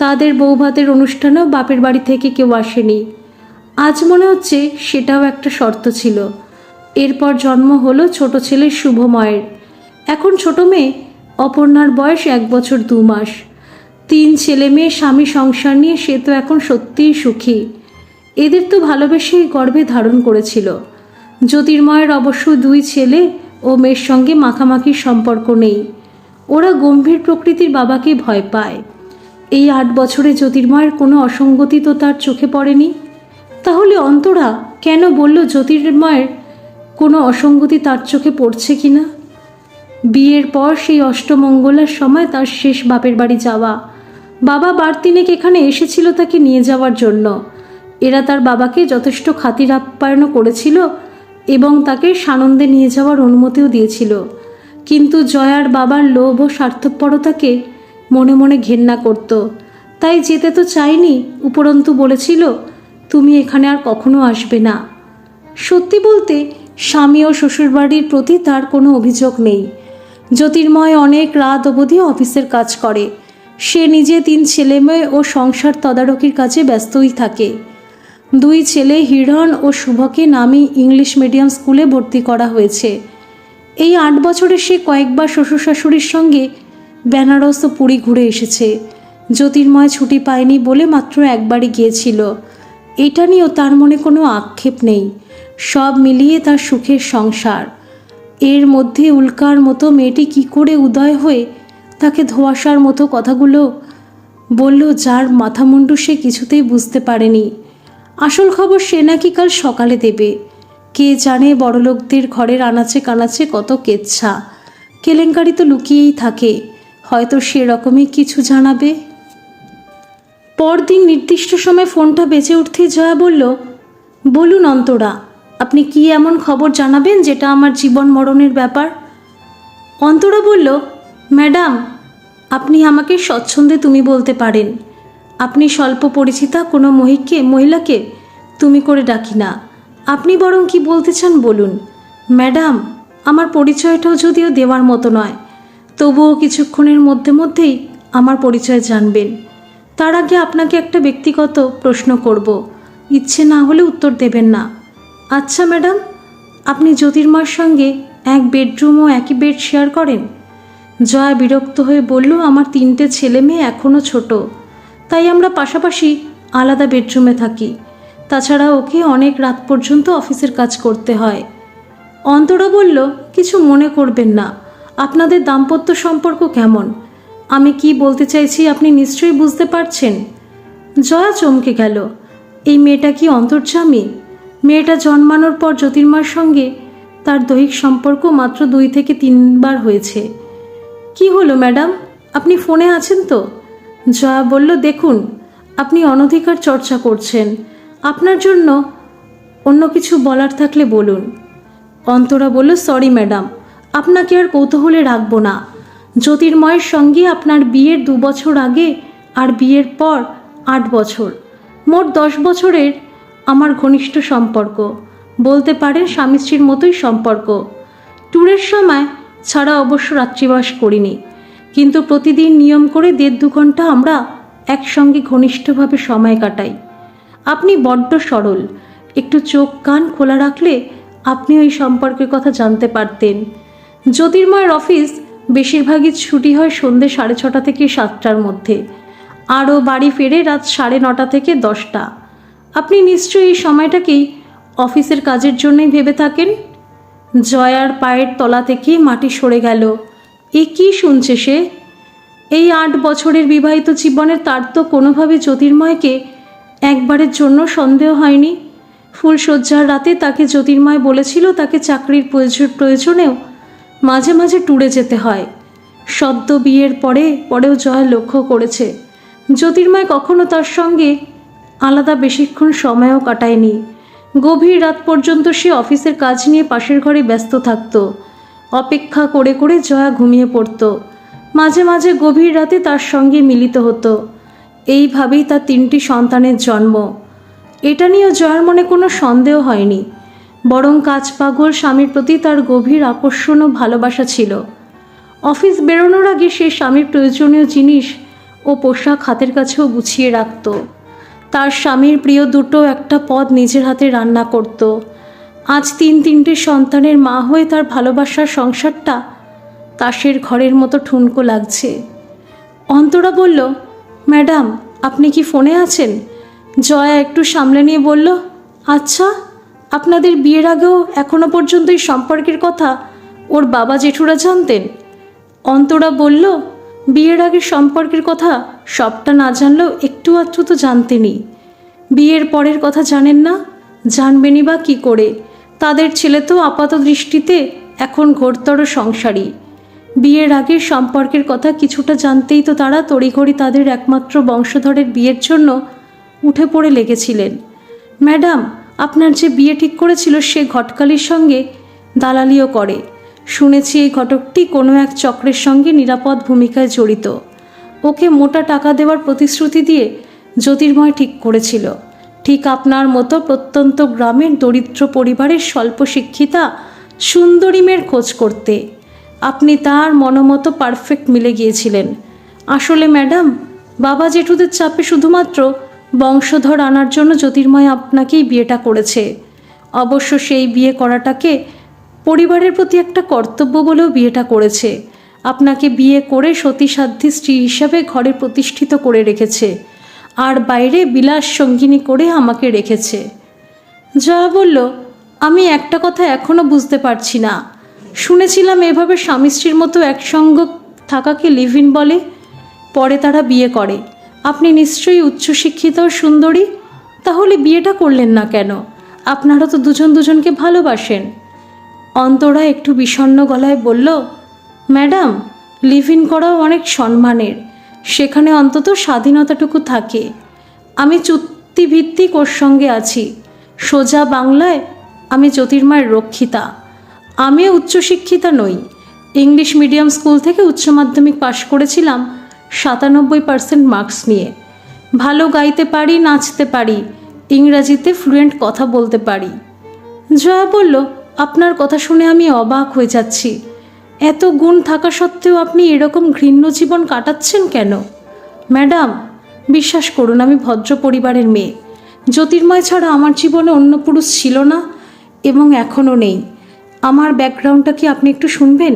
তাদের বৌভাতের অনুষ্ঠানেও বাপের বাড়ি থেকে কেউ আসেনি। আজ মনে হচ্ছে সেটাও একটা শর্ত ছিল। এরপর জন্ম হলো ছোট ছেলে শুভময়ের। এখন ছোট মেয়ে অপর্ণার বয়স 1 বছর 2 মাস। 3 ছেলে মেয়ে, স্বামী, সংসার নিয়ে সে তো এখন সত্যিই সুখী। এদের তো ভালোবেসেই গর্ভে ধারণ করেছিল। জ্যোতির্ময়ের অবশ্য 2 ছেলে ও মেয়ের সঙ্গে মাখামাখির সম্পর্ক নেই। ওরা গম্ভীর প্রকৃতির বাবাকে ভয় পায়। এই 8 বছরে জ্যোতির্ময়ের কোনো অসঙ্গতি তো তার চোখে পড়েনি। তাহলে অন্তরা কেন বলল জ্যোতির্ময়ের কোনো অসঙ্গতি তার চোখে পড়ছে কিনা? বিয়ের পর সেই অষ্টমঙ্গলার সময় তার শেষ বাপের বাড়ি যাওয়া। বাবা বার 3 এখানে এসেছিল তাকে নিয়ে যাওয়ার জন্য। এরা তার বাবাকে যথেষ্ট খাতির আপ্যায়নও করেছিল এবং তাকে সানন্দে নিয়ে যাওয়ার অনুমতিও দিয়েছিল। কিন্তু জয়ার বাবার লোভ ও স্বার্থপরতাকে মনে মনে ঘেন্না করত, তাই যেতে তো চায়নি, উপরন্তু বলেছিল, তুমি এখানে আর কখনো আসবে না। সত্যি বলতে স্বামী ও শ্বশুরবাড়ির প্রতি তার কোনো অভিযোগ নেই। জ্যোতির্ময় অনেক রাত অবধি অফিসের কাজ করে। সে নিজে 3 ছেলেমেয়ে ও সংসার তদারকির কাজে ব্যস্তই থাকে। 2 ছেলে হিরণ ও শুভকে নামি ইংলিশ মিডিয়াম স্কুলে ভর্তি করা হয়েছে। এই 8 বছরে সে কয়েকবার শ্বশুর শাশুড়ির সঙ্গে বেনারস ও পুরী ঘুরে এসেছে। জ্যোতির্ময় ছুটি পায়নি বলে মাত্র একবারই গিয়েছিল। এটা নিয়েও তার মনে কোনো আক্ষেপ নেই। সব মিলিয়ে তার সুখের সংসার। এর মধ্যে উল্কার মতো মেয়েটি কি করে উদয় হয়ে তাকে ধোঁয়াশার মতো কথাগুলো বলল, যার মাথামুন্ডু সে কিছুতেই বুঝতে পারেনি। আসল খবর সে নাকি কাল সকালে দেবে। কে জানে বড়লোকদের ঘরের আনাচে কানাচে কত কেচ্ছা, কেলেঙ্কারি তো লুকিয়েই থাকে, হয়তো সেরকমই কিছু জানাবে। পরদিন নির্দিষ্ট সময় ফোনটা বেজে উঠতেই জয়া বলল, বলুন অন্তরা, আপনি কি এমন খবর জানাবেন যেটা আমার জীবন মরণের ব্যাপার? অন্তরা বলল, ম্যাডাম, আপনি আমাকে স্বচ্ছন্দে তুমি বলতে পারেন। আপনি স্বল্প পরিচিতা কোনো মহিলাকে তুমি করে ডাকি না। আপনি বরং কি বলতে চান বলুন। ম্যাডাম, আমার পরিচয়টাও যদিও দেওয়ার মতো নয়, তবুও কিছুক্ষণের মধ্যেই আমার পরিচয় জানবেন। তার আগে আপনাকে একটা ব্যক্তিগত প্রশ্ন করব, ইচ্ছে না হলে উত্তর দেবেন না। আচ্ছা ম্যাডাম, আপনি জ্যোতির্ময়ের সঙ্গে এক বেডরুম ও একই বেড শেয়ার করেন? জয়া বিরক্ত হয়ে বলল, আমার 3টে ছেলে মেয়ে এখনও ছোট, তাই আমরা পাশাপাশি আলাদা বেডরুমে থাকি। তাছাড়া ওকে অনেক রাত পর্যন্ত অফিসের কাজ করতে হয়। অন্তরা বলল, কিছু মনে করবেন না, আপনাদের দাম্পত্য সম্পর্ক কেমন? আমি কি বলতে চাইছি আপনি নিশ্চয়ই বুঝতে পারছেন। জয়া চমকে গেল। এই মেয়েটা কি অন্তর্যামী? মেয়েটা জন্মানোর পর জ্যোতির্ময়ের সঙ্গে তার দৈহিক সম্পর্ক মাত্র 2 থেকে 3 বার হয়েছে। কি হলো ম্যাডাম, আপনি ফোনে আছেন তো? জয়া বলল, দেখুন, আপনি অনধিকার চর্চা করছেন। আপনার জন্য অন্য কিছু বলার থাকলে বলুন। অন্তরা বলল, সরি ম্যাডাম, আপনাকে আর কৌতূহলে রাখবো না। জ্যোতির্ময়ের সঙ্গে আপনার বিয়ের 2 বছর আগে আর বিয়ের পর 8 বছর, মোট 10 বছরের আমার ঘনিষ্ঠ সম্পর্ক। বলতে পারেন স্বামী স্ত্রীর মতোই সম্পর্ক। ট্যুরের সময় ছাড়া অবশ্য রাত্রিবাস করিনি, কিন্তু প্রতিদিন নিয়ম করে 1.5-2 ঘন্টা আমরা একসঙ্গে ঘনিষ্ঠভাবে সময় কাটাই। আপনি বড্ড সরল, একটু চোখ কান খোলা রাখলে আপনি ওই সম্পর্কের কথা জানতে পারতেন। জ্যোতির্ময়ের অফিস বেশিরভাগই ছুটি হয় সন্ধ্যে 6:30 থেকে 7টার মধ্যে, আরও বাড়ি ফেরে রাত 9:30 থেকে 10টা। আপনি নিশ্চয়ই এই সময়টাকেই অফিসের কাজের জন্যই ভেবে থাকেন। জয়ার পায়ের তলা থেকে মাটি সরে গেল। এ কি শুনছে সে? এই 8 বছরের বিবাহিত জীবনের তার তো কোনোভাবে জ্যোতির্ময়কে একবারের জন্য সন্দেহ হয়নি। ফুলশয্যার রাতে তাকে জ্যোতির্ময় বলেছিল তাকে চাকরির প্রয়োজনেও মাঝে মাঝে ট্যুরে যেতে হয়। সদ্য বিয়ের পরেও জয়া লক্ষ্য করেছে জ্যোতির্ময় কখনো তার সঙ্গে আলাদা বেশিক্ষণ সময়ও কাটায়নি। গভীর রাত পর্যন্ত সে অফিসের কাজ নিয়ে পাশের ঘরে ব্যস্ত থাকত। অপেক্ষা করে করে জয়া ঘুমিয়ে পড়ত। মাঝে মাঝে গভীর রাতে তার সঙ্গে মিলিত হতো। এইভাবেই তার 3টি সন্তানের জন্ম। এটা নিয়েও জয়ার মনে কোনো সন্দেহ হয়নি, বরং কাজ পাগল স্বামীর প্রতি তার গভীর আকর্ষণ ও ভালোবাসা ছিল। অফিস বেরোনোর আগে সে স্বামীর প্রয়োজনীয় জিনিস ও পোশাক হাতের কাছেও গুছিয়ে রাখত। তার স্বামীর প্রিয় 2টো পদ নিজের হাতে রান্না করত। আজ 3টে সন্তানের মা হয়ে তার ভালোবাসার সংসারটা তাসের ঘরের মতো ঠুনকো লাগছে। অন্তরা বলল, ম্যাডাম, আপনি কি ফোনে আছেন? জয়া একটু সামলে নিয়ে বলল, আচ্ছা, আপনাদের বিয়ের আগেও এখনো পর্যন্ত এই সম্পর্কের কথা ওর বাবা জেঠুরা জানতেন? অন্তরা বলল, বিয়ের আগের সম্পর্কের কথা সবটা না জানলেও একটু আধটু তো জানতেনই। বিয়ের পরের কথা জানেন না? জানবেনই বা কী করে? তাদের ছেলে তো আপাত দৃষ্টিতে এখন ঘোরতর সংসারী। বিয়ের আগের সম্পর্কের কথা কিছুটা জানতেই তো তারা তড়িঘড়ি তাদের একমাত্র বংশধরের বিয়ের জন্য উঠে পড়ে লেগেছিলেন। ম্যাডাম, আপনার যে বিয়ে ঠিক করেছিল সে ঘটকালির সঙ্গে দালালিও করে। শুনেছি এই ঘটকটি কোনো এক চক্রের সঙ্গে নিরাপদ ভূমিকায় জড়িত। ওকে মোটা টাকা দেওয়ার প্রতিশ্রুতি দিয়ে জ্যোতির্ময় ঠিক করেছিল ঠিক আপনার মতো প্রত্যন্ত গ্রামের দরিদ্র পরিবারের স্বল্প শিক্ষিতা সুন্দরী মেয়ের খোঁজ করতে। আপনি তার মনোমতো পারফেক্ট মিলে গিয়েছিলেন। আসলে ম্যাডাম, বাবা জেঠুদের চাপে শুধুমাত্র বংশধর আনার জন্য জ্যোতির্ময় আপনাকেই বিয়েটা করেছে। অবশ্য সেই বিয়ে করাটাকে পরিবারের প্রতি একটা কর্তব্য বলেও বিয়েটা করেছে। আপনাকে বিয়ে করে সতীসাধ্যী স্ত্রী হিসাবে ঘরে প্রতিষ্ঠিত করে রেখেছে, আর বাইরে বিলাস সঙ্গিনী করে আমাকে রেখেছে। জয়া বলল, আমি একটা কথা এখনও বুঝতে পারছি না। শুনেছিলাম এভাবে স্বামী স্ত্রীর মতো একসঙ্গ থাকাকে লিভ ইন বলে। পরে তারা বিয়ে করে, আপনি নিশ্চয়ই উচ্চশিক্ষিত ও সুন্দরী, তাহলে বিয়েটা করলেন না কেন? আপনারা তো দুজন দুজনকে ভালোবাসেন। অন্তরা একটু বিষণ্ণ গলায় বলল, ম্যাডাম, লিভ ইন করাও অনেক সম্মানের, সেখানে অন্তত স্বাধীনতাটুকু থাকে। আমি চুক্তিভিত্তিক ওর সঙ্গে আছি। সোজা বাংলায় আমি জ্যোতির্ময়ের রক্ষিতা। আমিও উচ্চশিক্ষিতা নই, ইংলিশ মিডিয়াম স্কুল থেকে উচ্চ মাধ্যমিক পাশ করেছিলাম 97% মার্কস নিয়ে। ভালো গাইতে পারি, নাচতে পারি, ইংরাজিতে ফ্লুয়েন্ট কথা বলতে পারি। জয়া বলল, আপনার কথা শুনে আমি অবাক হয়ে যাচ্ছি। এত গুণ থাকা সত্ত্বেও আপনি এরকম ঘৃণ্য জীবন কাটাচ্ছেন কেন? ম্যাডাম, বিশ্বাস করুন, আমি ভদ্র পরিবারের মেয়ে। জ্যোতির্ময় ছাড়া আমার জীবনে অন্য পুরুষ ছিল না এবং এখনও নেই। আমার ব্যাকগ্রাউন্ডটা কি আপনি একটু শুনবেন?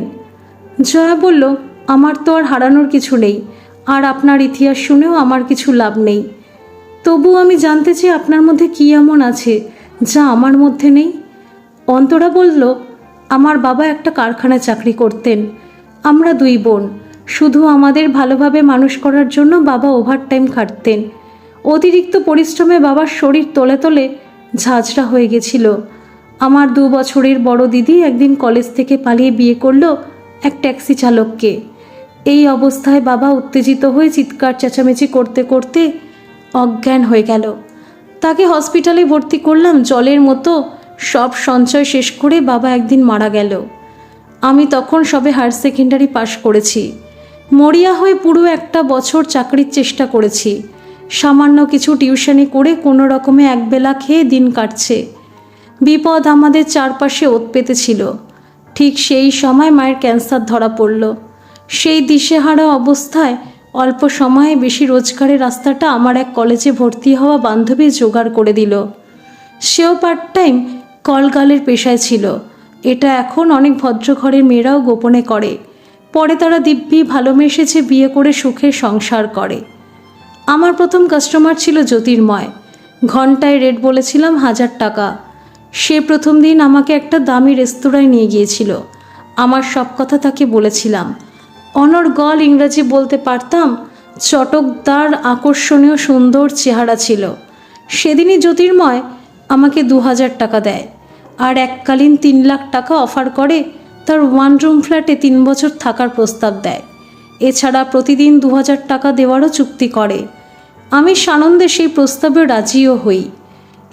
জয়া বলল, আমার তো আর হারানোর কিছু নেই, আর আপনার ইতিহাস শুনেও আমার কিছু লাভ নেই। তবু আমি জানতে চাই আপনার মধ্যে কী এমন আছে যা আমার মধ্যে নেই। অন্তরা বলল, আমার বাবা একটা কারখানায় চাকরি করতেন। আমরা 2 বোন। শুধু আমাদের ভালোভাবে মানুষ করার জন্য বাবা ওভারটাইম খাটতেন। অতিরিক্ত পরিশ্রমে বাবার শরীর তলে তলে ঝাঁঝরা হয়ে গেছিল। আমার 2 বছরের বড় দিদি একদিন কলেজ থেকে পালিয়ে বিয়ে করলো এক ট্যাক্সি চালককে। এই অবস্থায় বাবা উত্তেজিত হয়ে চিৎকার চেঁচামেচি করতে করতে অজ্ঞান হয়ে গেল। তাকে হসপিটালে ভর্তি করলাম। জলের মতো সব সঞ্চয় শেষ করে বাবা একদিন মারা গেল। আমি তখন সবে হায়ার সেকেন্ডারি পাশ করেছি। মরিয়া হয়ে পুরো 1 বছর চাকরির চেষ্টা করেছি। সামান্য কিছু টিউশনি করে কোনো রকমে একবেলা খেয়ে দিন কাটছে। বিপদ আমাদের চারপাশে ওত পেতেছিল। ঠিক সেই সময় মায়ের ক্যান্সার ধরা পড়ল। সেই দিশেহারা অবস্থায় অল্প সময়ে বেশি রোজগারের রাস্তাটা আমার এক কলেজে ভর্তি হওয়া বান্ধবী জোগাড় করে দিল। সেও পার্ট টাইম কলগালের পেশায় ছিল। এটা এখন অনেক ভদ্রঘরের মেয়েরাও গোপনে করে। পরে তারা দিব্যি ভালোবেসেছে, বিয়ে করে সুখে সংসার করে। আমার প্রথম কাস্টমার ছিল জ্যোতির্ময়। ঘন্টায় রেট বলেছিলাম 1000 টাকা। সে প্রথম দিন আমাকে একটা দামি রেস্তোরাঁয় নিয়ে গিয়েছিল। আমার সব কথা তাকে বলেছিলাম। অনর্গল ইংরাজি বলতে পারতাম। চটকদার, আকর্ষণীয়, সুন্দর চেহারা ছিল। সেদিনই জ্যোতির্ময় আমাকে 2000 টাকা দেয় আর এককালীন 3 লাখ টাকা অফার করে তার 1 রুম ফ্ল্যাটে 3 বছর থাকার প্রস্তাব দেয়। এছাড়া প্রতিদিন 2000 টাকা দেওয়ারও চুক্তি করে। আমি সানন্দে সেই প্রস্তাবে রাজিও হই।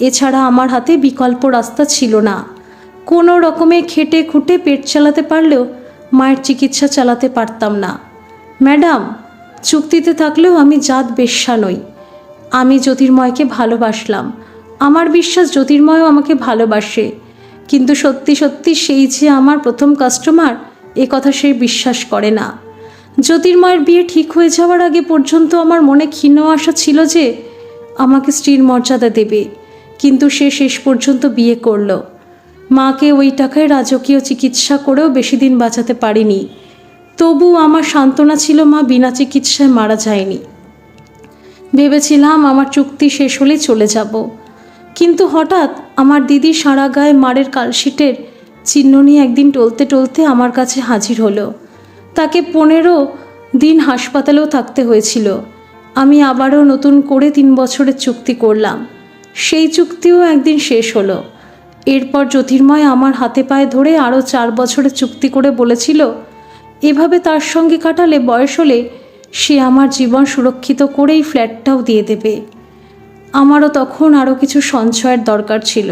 এছাড়া আমার হাতে বিকল্প রাস্তা ছিল না। কোনো রকমে খেটে খুঁটে পেট চালাতে পারলেও মায়ের চিকিৎসা চালাতে পারতাম না। ম্যাডাম, চুক্তিতে থাকলেও আমি জাত বেশ্যা নই। আমি জ্যোতির্ময়কে ভালোবাসলাম। আমার বিশ্বাস জ্যোতির্ময়ও আমাকে ভালোবাসে। কিন্তু সত্যি সত্যি সেই যে আমার প্রথম কাস্টমার, এ কথা সে বিশ্বাস করে না। জ্যোতির্ময়ের বিয়ে ঠিক হয়ে যাওয়ার আগে পর্যন্ত আমার মনে ক্ষীণ আশা ছিল যে আমাকে স্ত্রীর মর্যাদা দেবে। কিন্তু সে শেষ পর্যন্ত বিয়ে করল। মাকে ওই টাকায় রাজকীয় চিকিৎসা করেও বেশি দিন বাঁচাতে পারিনি। তবু আমার সান্ত্বনা ছিল মা বিনা চিকিৎসায় মারা যায়নি। ভেবেছিলাম আমার চুক্তি শেষ হলে চলে যাব। কিন্তু হঠাৎ আমার দিদি সারা গায়ে মারের কালশিটের চিহ্ন নিয়ে একদিন টলতে টলতে আমার কাছে হাজির হলো। তাকে 15 দিন হাসপাতালেও থাকতে হয়েছিল। আমি আবারও নতুন করে 3 বছরের চুক্তি করলাম। সেই চুক্তিও একদিন শেষ হলো। এরপর জ্যোতির্ময় আমার হাতে পায়ে ধরে আরও 4 বছরের চুক্তি করে বলেছিল এভাবে তার সঙ্গে কাটালে বয়স হলে সে আমার জীবন সুরক্ষিত করেই ফ্ল্যাটটাও দিয়ে দেবে। আমারও তখন আরও কিছু সঞ্চয়ের দরকার ছিল।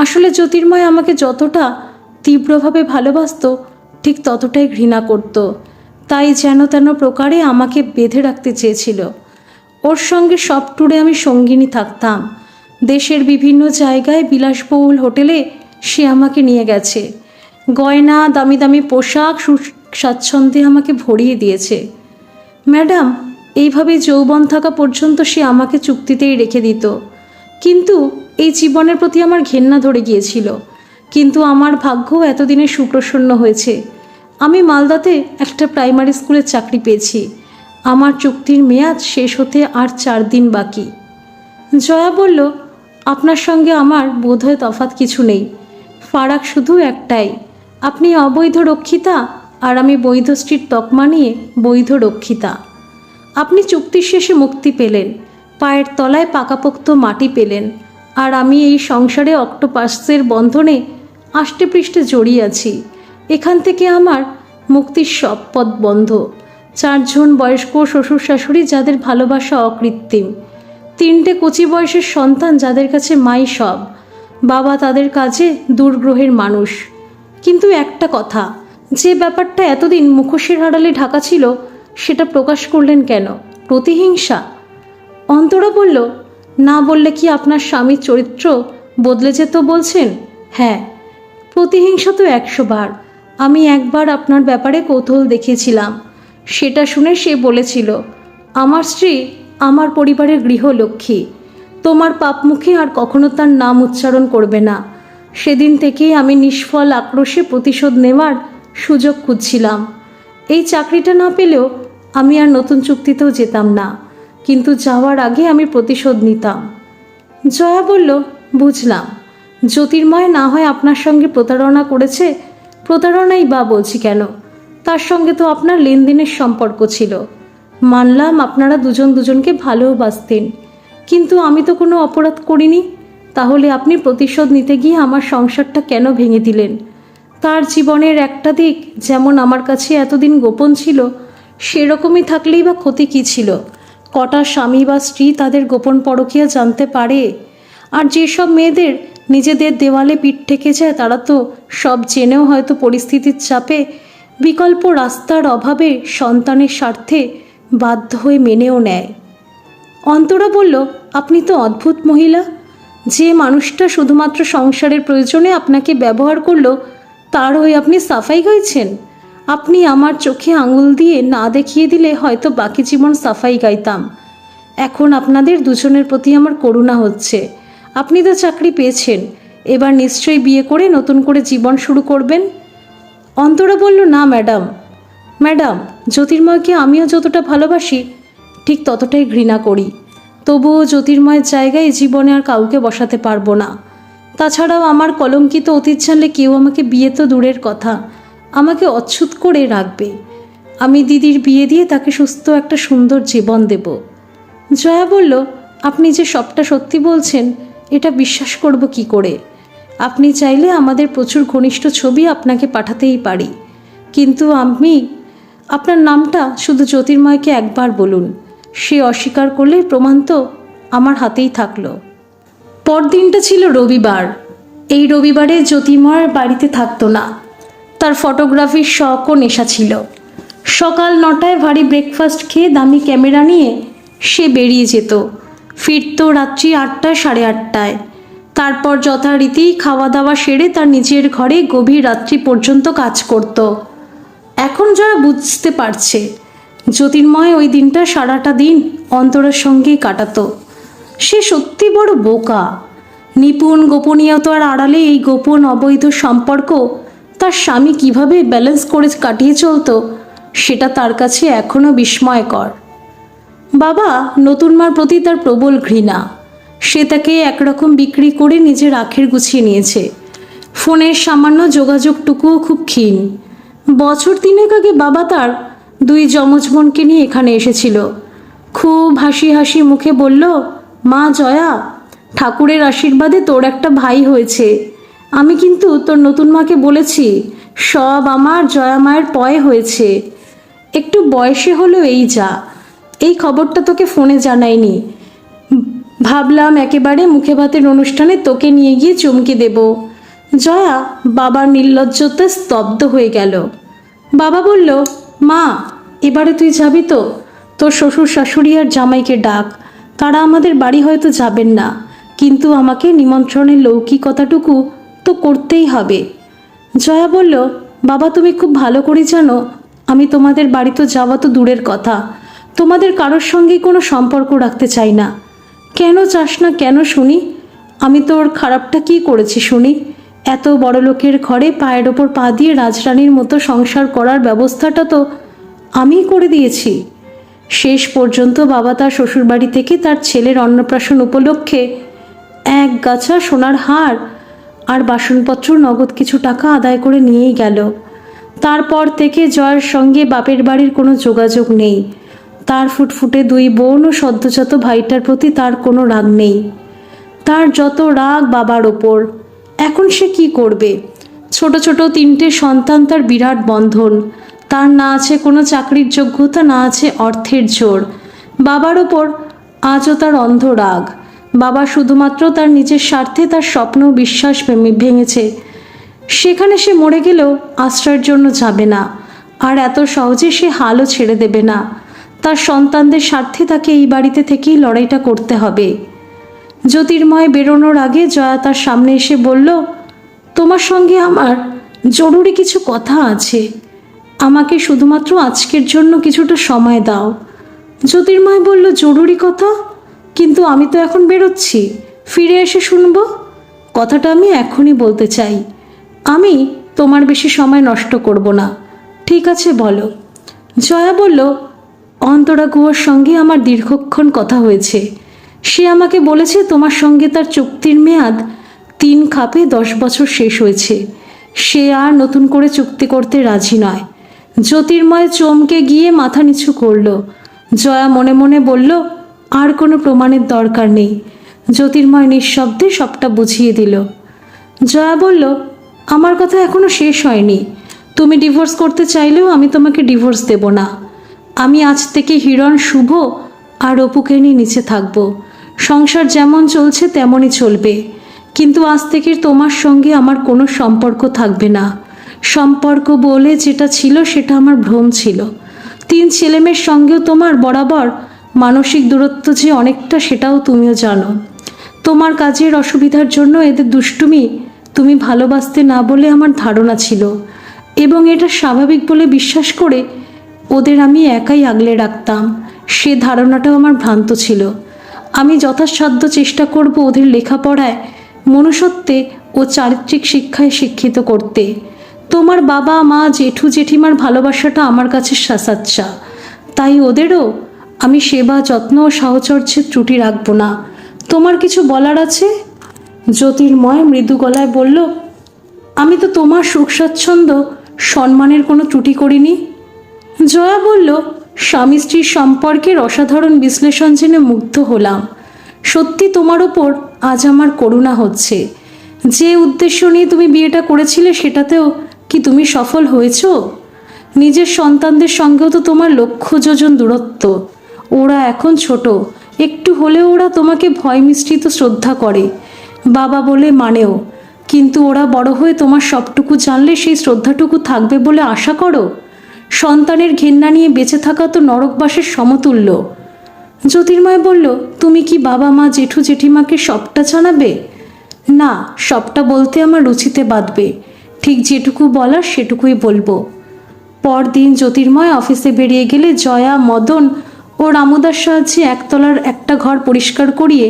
আসলে জ্যোতির্ময় আমাকে যতটা তীব্রভাবে ভালোবাসত ঠিক ততটাই ঘৃণা করত। তাই যেন তেন প্রকারে আমাকে বেঁধে রাখতে চেয়েছিল। ওর সঙ্গে সব ট্যুরে আমি সঙ্গিনী থাকতাম। দেশের বিভিন্ন জায়গায় বিলাসবহুল হোটেলে সে আমাকে নিয়ে গেছে। গয়না, দামি দামি পোশাক, স্বাচ্ছন্দ্যে আমাকে ভরিয়ে দিয়েছে। ম্যাডাম, এইভাবে যৌবন থাকা পর্যন্ত সে আমাকে চুক্তিতেই রেখে দিত। কিন্তু এই জীবনের প্রতি আমার ঘেন্না ধরে গিয়েছিল। কিন্তু আমার ভাগ্য এতদিনে সুপ্রসন্ন হয়েছে। আমি মালদাতে একটা প্রাইমারি স্কুলের চাকরি পেয়েছি। আমার চুক্তির মেয়াদ শেষ হতে আর 4 দিন বাকি। জয়া বলল, আপনার সঙ্গে আমার বোধহয় তফাৎ কিছু নেই। ফারাক শুধু একটাই, আপনি অবৈধ রক্ষিতা আর আমি বৈধ স্ত্রীর তকমা নিয়ে বৈধ রক্ষিতা। আপনি চুক্তির শেষে মুক্তি পেলেন, পায়ের তলায় পাকাপোক্ত মাটি পেলেন, আর আমি এই সংসারে অক্টোপাসের বন্ধনে আষ্টেপৃষ্ঠে জড়িয়ে আছি। এখান থেকে আমার মুক্তির সব পথ বন্ধ। 4 জন বয়স্ক শ্বশুর শাশুড়ি যাদের ভালোবাসা অকৃত্রিম, 3টে কচি বয়সের সন্তান যাদের কাছে মাই সব, বাবা তাদের কাছে দূরগ্রহের মানুষ। কিন্তু একটা কথা, যে ব্যাপারটা এতদিন মুখোশের আড়ালে ঢাকা ছিল সেটা প্রকাশ করলেন কেন? প্রতিহিংসা? অন্তরা বলল, না বললে কি আপনার স্বামীর চরিত্র বদলে যেত বলছেন? হ্যাঁ, প্রতিহিংসা তো 100 বার। আমি একবার আপনার ব্যাপারে কৌতূহল দেখিয়েছিলাম, সেটা শুনে সে বলেছিল, আমার স্ত্রী আমার পরিবারের গৃহলক্ষ্মী, তোমার পাপ মুখে আর কখনো তার নাম উচ্চারণ করবে না। সেদিন থেকেই আমি নিষ্ফল আক্রোশে প্রতিশোধ নেওয়ার সুযোগ খুঁজছিলাম। এই চাকরিটা না পেলেও আমি আর নতুন চুক্তিতেও যেতাম না, কিন্তু যাওয়ার আগে আমি প্রতিশোধ নিতাম। জয়া বলল, বুঝলাম। জ্যোতির্ময় না হয় আপনার সঙ্গে প্রতারণা করেছে। প্রতারণাই বা বলছি কেন, তার সঙ্গে তো আপনার লেনদেনের সম্পর্ক ছিল। মানলাম আপনারা দুজন দুজনকে ভালোবাসতেন, কিন্তু আমি তো কোনো অপরাধ করিনি। তাহলে আপনি প্রতিশোধ নিতে গিয়ে আমার সংসারটা কেন ভেঙে দিলেন? তার জীবনের একটা দিক যেমন আমার কাছে এতদিন গোপন ছিল, সেরকমই থাকলেই বা ক্ষতি কী ছিল? কটা স্বামী বা স্ত্রী তাদের গোপন পরকীয়া জানতে পারে? আর যেসব মেয়েদের নিজেদের দেওয়ালে পিঠ ঠেকে যায়, তারা তো সব জেনেও হয়তো পরিস্থিতির চাপে, বিকল্প রাস্তার অভাবে, সন্তানের স্বার্থে বাধ্য হয়ে মেনেও নেয়। অন্তরা বলল, আপনি তো অদ্ভুত মহিলা। যে মানুষটা শুধুমাত্র সংসারের প্রয়োজনে আপনাকে ব্যবহার করলো, তার হয়ে আপনি সাফাই গাইছেন। আপনি আমার চোখে আঙুল দিয়ে না দেখিয়ে দিলে হয়তো বাকি জীবন সাফাই গাইতাম। এখন আপনাদের দুজনের প্রতি আমার করুণা হচ্ছে। আপনি তো চাকরি পেয়েছেন, এবার নিশ্চয়ই বিয়ে করে নতুন করে জীবন শুরু করবেন। অন্তরা বলল, না ম্যাডাম, জ্যোতির্ময়কে আমিও যতটা ভালোবাসি ঠিক ততটাই ঘৃণা করি। তবুও জ্যোতির্ময়ের জায়গায় জীবনে আর কাউকে বসাতে পারবো না। তাছাড়াও আমার কলঙ্কিত অতীত জানলে কেউ আমাকে বিয়ে তো দূরের কথা, আমাকে অচ্ছুত করে রাখবে। আমি দিদির বিয়ে দিয়ে তাকে সুস্থ একটা সুন্দর জীবন দেব। জয়া বলল, আপনি যে সবটা সত্যি বলছেন এটা বিশ্বাস করব কি করে? আপনি চাইলে আমাদের প্রচুর ঘনিষ্ঠ ছবি আপনাকে পাঠাতেই পারি, কিন্তু আমি আপনার নামটা শুধু জ্যোতির্ময়কে একবার বলুন। সে অস্বীকার করলে প্রমাণ তো আমার হাতেই থাকলো। পরদিনটা ছিল রবিবার। এই রবিবারে জ্যোতির্ময় বাড়িতে থাকতো না, তার ফটোগ্রাফির শখ ও নেশা ছিল। সকাল 9টায় ভারী ব্রেকফাস্ট খেয়ে দামি ক্যামেরা নিয়ে সে বেরিয়ে যেত, ফিরত রাত্রি 8টা, 8:30টায়। তারপর যথারীতি খাওয়া দাওয়া সেরে তার নিজের ঘরে গভীর রাত্রি পর্যন্ত কাজ করত। এখন যারা বুঝতে পারছে, জ্যোতির্ময় ওই দিনটা সারাটা দিন অন্তরার সঙ্গেই কাটাতো। সে সত্যি বড় বোকা। নিপুণ গোপনীয়তার আড়ালে এই গোপন অবৈধ সম্পর্ক তার স্বামী কিভাবে ব্যালেন্স করে কাটিয়ে চলতো, সেটা তার কাছে এখনও বিস্ময়কর। বাবা নতুন মার প্রতি তার প্রবল ঘৃণা। সে তাকে একরকম বিক্রি করে নিজের আখের গুছিয়ে নিয়েছে। ফোনের সামান্য যোগাযোগটুকুও খুব ক্ষীণ। বছর 3 আগে বাবা তার 2 যমজ বোনকে নিয়ে এখানে এসেছিল। খুব হাসি হাসি মুখে বলল, মা জয়া, ঠাকুরের আশীর্বাদে তোর একটা ভাই হয়েছে। আমি কিন্তু তোর নতুন মাকে বলেছি, সব আমার জয়া মায়ের পয়ে হয়েছে। একটু বয়সে হলো এই যা, এই খবরটা তোকে ফোনে জানাইনি। ভাবলাম একেবারে মুখে ভাতের অনুষ্ঠানে তোকে নিয়ে গিয়ে চমকে দেব। জয়া বাবার নির্লজ্জতা স্তব্ধ হয়ে গেল। বাবা বলল, মা এবারে তুই যাবি তো? তোর শ্বশুর শাশুড়ি আর জামাইকে ডাক, তারা আমাদের বাড়ি হয়তো যাবেন না, কিন্তু আমাকে নিমন্ত্রণের লৌকিকতাটুকু তো করতেই হবে। জয়া বলল, বাবা তুমি খুব ভালো করে জানো আমি তোমাদের বাড়িতে যাওয়া তো দূরের কথা, তোমাদের কারোর সঙ্গে কোনো সম্পর্ক রাখতে চাই না। কেন চাস না কেন শুনি? আমি তোর খারাপটা কি করেছি শুনি? এত বড় লোকের ঘরে পায়ের ওপর পা দিয়ে রাজরানীর মতো সংসার করার ব্যবস্থাটা তো আমিই করে দিয়েছি। শেষ পর্যন্ত বাবা তার শ্বশুরবাড়ি থেকে তার ছেলের অন্নপ্রাশন উপলক্ষে 1 গাছা সোনার হার আর বাসনপত্র নগদ কিছু টাকা আদায় করে নিয়েই গেল। তারপর থেকে জয়ের সঙ্গে বাপের বাড়ির কোনো যোগাযোগ নেই। তার ফুটফুটে দুই বোন ও সদ্যজাত ভাইটার প্রতি তার কোনো রাগ নেই। তার যত রাগ বাবার ওপর। এখন সে কি করবে? ছোট ছোট তিনটে সন্তান তার বিরাট বন্ধন। তার না আছে কোনো চাকরির যোগ্যতা, না আছে অর্থের জোর। বাবার ওপর আজও তার অন্ধ রাগ। বাবা শুধুমাত্র তার নিজের স্বার্থে তার স্বপ্ন বিশ্বাস ভেঙেছে। সেখানে সে মরে গেলেও আশ্রয়ের জন্য যাবে না, আর এত সহজে সে হালও ছেড়ে দেবে না। তার সন্তানদের স্বার্থে তাকে এই বাড়িতে থেকেই লড়াইটা করতে হবে। জ্যোতির্ময় বেরোনোর আগে জয়া তার সামনে এসে বলল, তোমার সঙ্গে আমার জরুরি কিছু কথা আছে। আমাকে শুধুমাত্র আজকের জন্য কিছুটা সময় দাও। জ্যোতির্ময় বলল, জরুরি কথা? কিন্তু আমি তো এখন বেরোচ্ছি, ফিরে এসে শুনবো। কথাটা আমি এখনই বলতে চাই। আমি তোমার বেশি সময় নষ্ট করব না। ঠিক আছে, বলো। জয়া বলল, অন্তরা গুহর সঙ্গে আমার দীর্ঘক্ষণ কথা হয়েছে। সে আমাকে বলেছে তোমার সঙ্গে তার চুক্তির মেয়াদ 3 খাপে 10 বছর শেষ হয়েছে। সে আর নতুন করে চুক্তি করতে রাজি নয়। জ্যোতির্ময় চমকে গিয়ে মাথা নিচু করল। জয়া মনে মনে বলল, আর কোনো প্রমাণের দরকার নেই। জ্যোতির্ময় নিঃশব্দে সবটা বুঝিয়ে দিল। জয়া বলল, আমার কথা এখনো শেষ হয়নি। তুমি ডিভোর্স করতে চাইলেও আমি তোমাকে ডিভোর্স দেব না। আমি আজ থেকে হিরণ, শুভ আর অপুকে নিয়ে নিচে থাকব। সংসার যেমন চলছে তেমনই চলবে, কিন্তু আজ থেকে তোমার সঙ্গে আমার কোনো সম্পর্ক থাকবে না। সম্পর্ক বলে যেটা ছিল সেটা আমার ভ্রম ছিল। 3 ছেলেমেয়ের সঙ্গেও তোমার বরাবর মানসিক দূরত্ব যে অনেকটা, সেটাও তুমিও জানো। তোমার কাজের অসুবিধার জন্য এদের দুষ্টুমি তুমি ভালোবাসতে না বলে আমার ধারণা ছিল, এবং এটা স্বাভাবিক বলে বিশ্বাস করে ওদের আমি একাই আগলে রাখতাম। সে ধারণাটাও আমার ভ্রান্ত ছিল। আমি যথাসাধ্য চেষ্টা করব ওদের লেখাপড়ায়, মনুষ্যত্বে ও চারিত্রিক শিক্ষায় শিক্ষিত করতে। তোমার বাবা মা, জেঠু জেঠিমার ভালোবাসাটা আমার কাছে সাসাচ্ছা, তাই ওদেরও আমি সেবা, যত্ন ও সাহচর্যের ত্রুটি রাখব না। তোমার কিছু বলার আছে? জ্যোতির্ময় মৃদু গলায় বলল, আমি তো তোমার সুখ স্বাচ্ছন্দ্য, সম্মানের কোনো ত্রুটি করিনি। জয়া বলল, স্বামী স্ত্রীর সম্পর্কের অসাধারণ বিশ্লেষণ জেনে মুগ্ধ হলাম। সত্যি তোমার ওপর আজ আমার করুণা হচ্ছে। যে উদ্দেশ্য নিয়ে তুমি বিয়েটা করেছিলে সেটাতেও কি তুমি সফল হয়েছ? নিজের সন্তানদের সঙ্গেও তো তোমার লক্ষ্য যোজন দূরত্ব। ওরা এখন ছোট, একটু হলেও ওরা তোমাকে ভয় মিশ্রিত শ্রদ্ধা করে, বাবা বলে মানেও। কিন্তু ওরা বড় হয়ে তোমার সবটুকু জানলে সেই শ্রদ্ধাটুকু থাকবে বলে আশা করো? সন্তানের ঘেন্না নিয়ে বেঁচে থাকা তো নরকবাসের সমতুল্য। জ্যোতির্ময় বলল, তুমি কি বাবা মা, জেঠু জেঠিমাকে সবটা জানাবে? না, সবটা বলতে আমার রুচিতে বাঁধবে। ঠিক যেটুকু বলার সেটুকুই বলবো। পরদিন জ্যোতির্ময় অফিসে বেরিয়ে গেলে জয়া, মদন ও রামুদার সাহায্যে একতলার একটা ঘর পরিষ্কার করিয়ে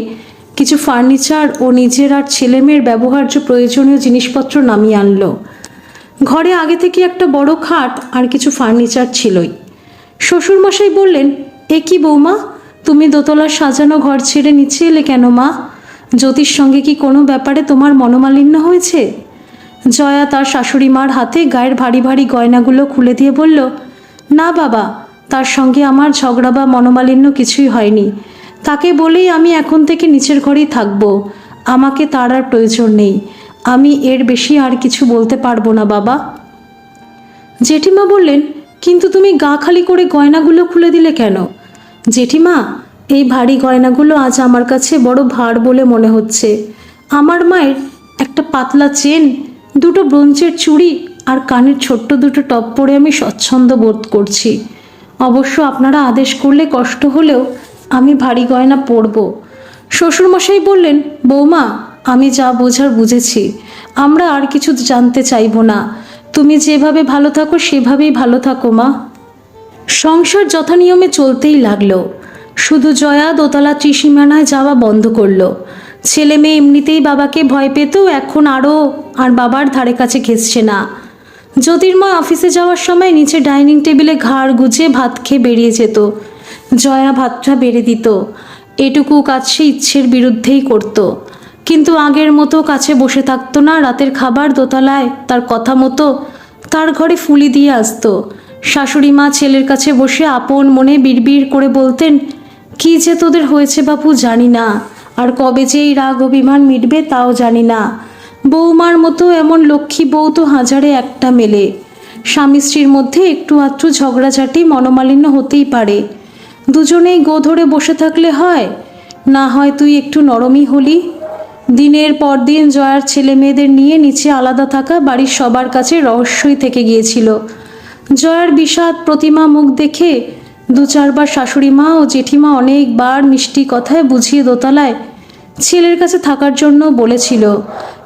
কিছু ফার্নিচার ও নিজের আর ছেলেমেয়ের ব্যবহার্য প্রয়োজনীয় জিনিসপত্র নামিয়ে আনলো। ঘরে আগে থেকে একটা বড় খাট আর কিছু ফার্নিচার ছিলই। শ্বশুরমশাই বললেন, এ কি বৌমা, তুমি দোতলার সাজানো ঘর ছেড়ে নিচে এলে কেন মা? জ্যোতির সঙ্গে কি কোনো ব্যাপারে তোমার মনোমালিন্য হয়েছে? জয়া তার শাশুড়ি মার হাতে গায়ের ভারী ভারী গয়নাগুলো খুলে দিয়ে বলল, না বাবা, তার সঙ্গে আমার ঝগড়া বা মনোমালিন্য কিছুই হয়নি। তাকে বলেই আমি এখন থেকে নিচের ঘরেই থাকবো। আমাকে তার আর প্রয়োজন নেই। আমি এর বেশি আর কিছু বলতে পারবো না বাবা। জেঠিমা বললেন, কিন্তু তুমি গা খালি করে গয়নাগুলো খুলে দিলে কেন? জেঠিমা, এই ভারী গয়নাগুলো আজ আমার কাছে বড় ভার বলে মনে হচ্ছে। আমার মায়ের একটা পাতলা চেন, 2টো ব্রোঞ্জের চুড়ি আর কানের ছোট্ট 2টো টপ পরে আমি স্বচ্ছন্দ বোধ করছি। অবশ্য আপনারা আদেশ করলে কষ্ট হলেও আমি ভারী গয়না পরব। শ্বশুরমশাই বললেন, বৌমা, আমি যা বোঝার বুঝেছি। আমরা আর কিছু জানতে চাইব না। তুমি যেভাবে ভালো থাকো সেভাবেই ভালো থাকো মা। সংসার যথানিয়মে চলতেই লাগলো। শুধু জয়া দোতলা ত্রিসীমানায় যাওয়া বন্ধ করলো। ছেলে মেয়ে এমনিতেই বাবাকে ভয় পেত, এখন আরও আর বাবার ধারে কাছে ঘেঁষছে না। জ্যোতির্ময় অফিসে যাওয়ার সময় নিচে ডাইনিং টেবিলে ঘাড় গুজে ভাত খেয়ে বেরিয়ে যেত। জয়া ভাতটা বেড়ে দিত। এটুকু কাজ সে ইচ্ছের বিরুদ্ধেই করত, কিন্তু আগের মতো কাছে বসে থাকতো না। রাতের খাবার দোতলায় তার কথা মতো তার ঘরে ফুলি দিয়ে আসতো। শাশুড়ি মা ছেলের কাছে বসে আপন মনে বিড়বিড় করে বলতেন, কি যে তোদের হয়েছে বাপু জানি না, আর কবে যে এই রাগ অভিমান মিটবে তাও জানি না। বৌমার মতো এমন লক্ষ্মী বউ তো হাজারে একটা মেলে। স্বামী স্ত্রীর মধ্যে একটু আধটু ঝগড়াঝাটি মনোমালিন্য হতেই পারে, দুজনেই গো ধরে বসে থাকলে হয়? না হয় তুই একটু নরমই হলি। দিনের পর দিন জয়ার ছেলে মেয়েদের নিয়ে নিচে আলাদা থাকা বাড়ির সবার কাছে রহস্যই থেকে গিয়েছিল। জয়ার বিষাদ প্রতিমা মুখ দেখে দু চারবার শাশুড়ি মা ও জেঠিমা অনেকবার মিষ্টি কথায় বুঝিয়ে দোতলায় ছেলের কাছে থাকার জন্য বলেছিল,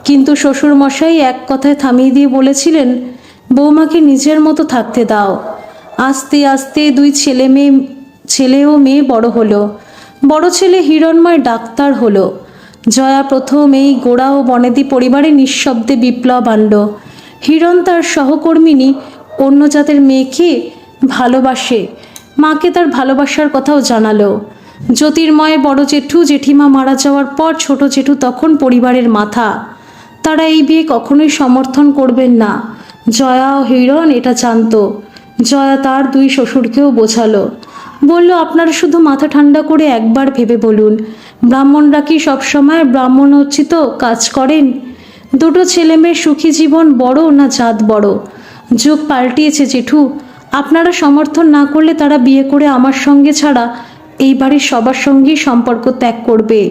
কিন্তু শ্বশুর মশাই এক কথায় থামিয়ে দিয়ে বলেছিলেন, বৌমাকে নিজের মতো থাকতে দাও। আস্তে আস্তে দুই ছেলে ও মেয়ে বড় হলো। বড় ছেলে হিরণময় ডাক্তার হলো। জয়া প্রথম এই গোড়া ও বনেদি পরিবারে নিঃশব্দে বিপ্লব আনল। হিরণ তার সহকর্মিনী অন্য জাতের মেয়েকে ভালোবাসে, মাকে তার ভালোবাসার কথাও জানালো। জ্যোতির্ময় বড় জেঠু জেঠিমা মারা যাওয়ার পর ছোট জেঠু তখন পরিবারের মাথা। তারা এই বিয়ে কখনোই সমর্থন করবেন না। জয়া ও হিরণ এটা জানত। জয়া তার দুই শ্বশুরকেও বোঝালো, বলল, আপনারা শুধু মাথা ঠান্ডা করে একবার ভেবে বলুন, ব্রাহ্মণরা কি সবসময় ব্রাহ্মণোচিত কাজ করেন? দুটো ছেলে মেয়ের সুখী জীবন বড় না জাত বড়? যুগ পাল্টিয়েছে জেঠু। আপনারা সমর্থন না করলে তারা বিয়ে করে আমার সঙ্গে ছাড়া এই বাড়ির সবার সঙ্গেই সম্পর্ক ত্যাগ করবে।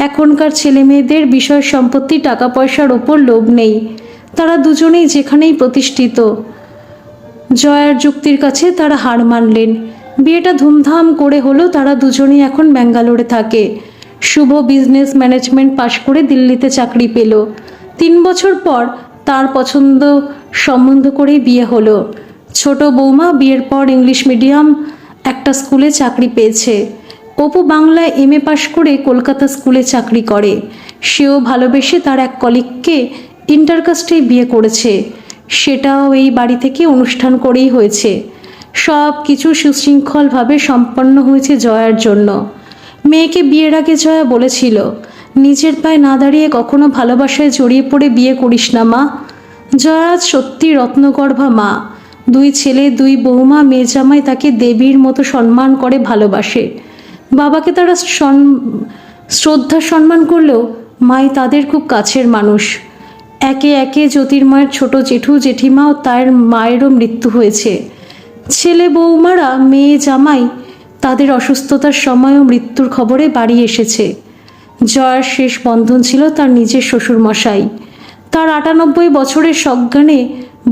এখনকার ছেলে মেয়েদের বিষয় সম্পত্তি টাকা পয়সার ওপর লোভ নেই, তারা দুজনেই যেখানেই প্রতিষ্ঠিত। জয়ার যুক্তির কাছে তারা হার মানলেন। বিয়েটা ধুমধাম করে হলো। তারা দুজনেই এখন ব্যাঙ্গালোরে থাকে। শুভ বিজনেস ম্যানেজমেন্ট পাশ করে দিল্লিতে চাকরি পেল। 3 বছর পর তার পছন্দ সম্বন্ধ করেই বিয়ে হলো। ছোট বৌমা বিয়ের পর ইংলিশ মিডিয়াম একটা স্কুলে চাকরি পেয়েছে। অপু বাংলায় MA পাশ করে কলকাতা স্কুলে চাকরি করে। সেও ভালোবেসে তার এক কলিগকে ইন্টারকাস্টে বিয়ে করেছে। সেটাও এই বাড়ি থেকে অনুষ্ঠান করেই হয়েছে। সব কিছু সুশৃঙ্খলভাবে সম্পন্ন হয়েছে জয়ার জন্য। মেয়েকে বিয়ের আগে জয়া বলেছিল, নিজের পায়ে না দাঁড়িয়ে কখনো ভালোবাসায় জড়িয়ে পড়ে বিয়ে করিস না মা। জয়া আজ সত্যি রত্নগর্ভা মা। 2 ছেলে 2 বৌমা, মেয়ে জামাই তাকে দেবীর মতো সম্মান করে ভালোবাসে। বাবাকে তারা শ্রদ্ধা সম্মান করলেও মাই তাদের খুব কাছের মানুষ। একে একে জ্যোতির্ময়ের ছোট জেঠু জেঠিমা ও তার মায়েরও মৃত্যু হয়েছে। ছেলে বৌমারা, মেয়ে জামাই তাদের অসুস্থতার সময়ও মৃত্যুর খবরে বাড়ি এসেছে। জয়ার শেষ বন্ধন ছিল তার নিজের শ্বশুরমশাই। তার 98 বছরের সজ্ঞানে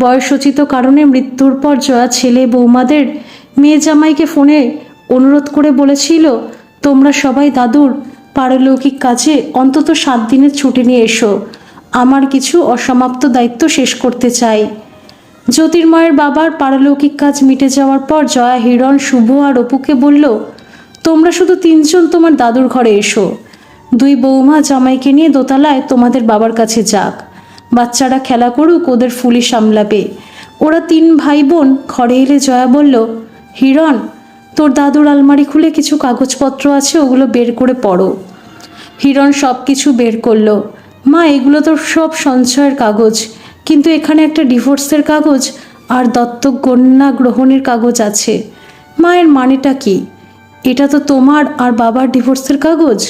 বয়সোচিত কারণে মৃত্যুর পর জয়া ছেলে বৌমাদের, মেয়ে জামাইকে ফোনে অনুরোধ করে বলেছিল, তোমরা সবাই দাদুর পারলৌকিক কাজে অন্তত 7 দিনের ছুটি নিয়ে এসো, আমার কিছু অসমাপ্ত দায়িত্ব শেষ করতে চাই। জ্যোতির্ময়ের বাবার পারলৌকিক কাজ মিটে যাওয়ার পর জয়া হিরণ, শুভ আর অপুকে বলল, তোমরা শুধু 3 জন তোমার দাদুর ঘরে এসো। 2 বৌমা জামাইকে নিয়ে দোতলায় তোমাদের বাবার কাছে যাক। বাচ্চারা খেলা করুক, ওদের ফুলি সামলাবে। ওরা 3 ভাই বোন ঘরে এলে জয়া বলল, হিরণ, তোর দাদুর আলমারি খুলে কিছু কাগজপত্র আছে, ওগুলো বের করে পড়ো। হিরণ সব কিছু বের করলো। মা, এগুলো তো সব সঞ্চয়ের কাগজ, কিন্তু এখানে একটা ডিভোর্সের কাগজ আর দত্তক কন্যা গ্রহণের কাগজ আছে। মায়ের মানেটা কি? এটা তো তোমার আর বাবার ডিভোর্সের কাগজ।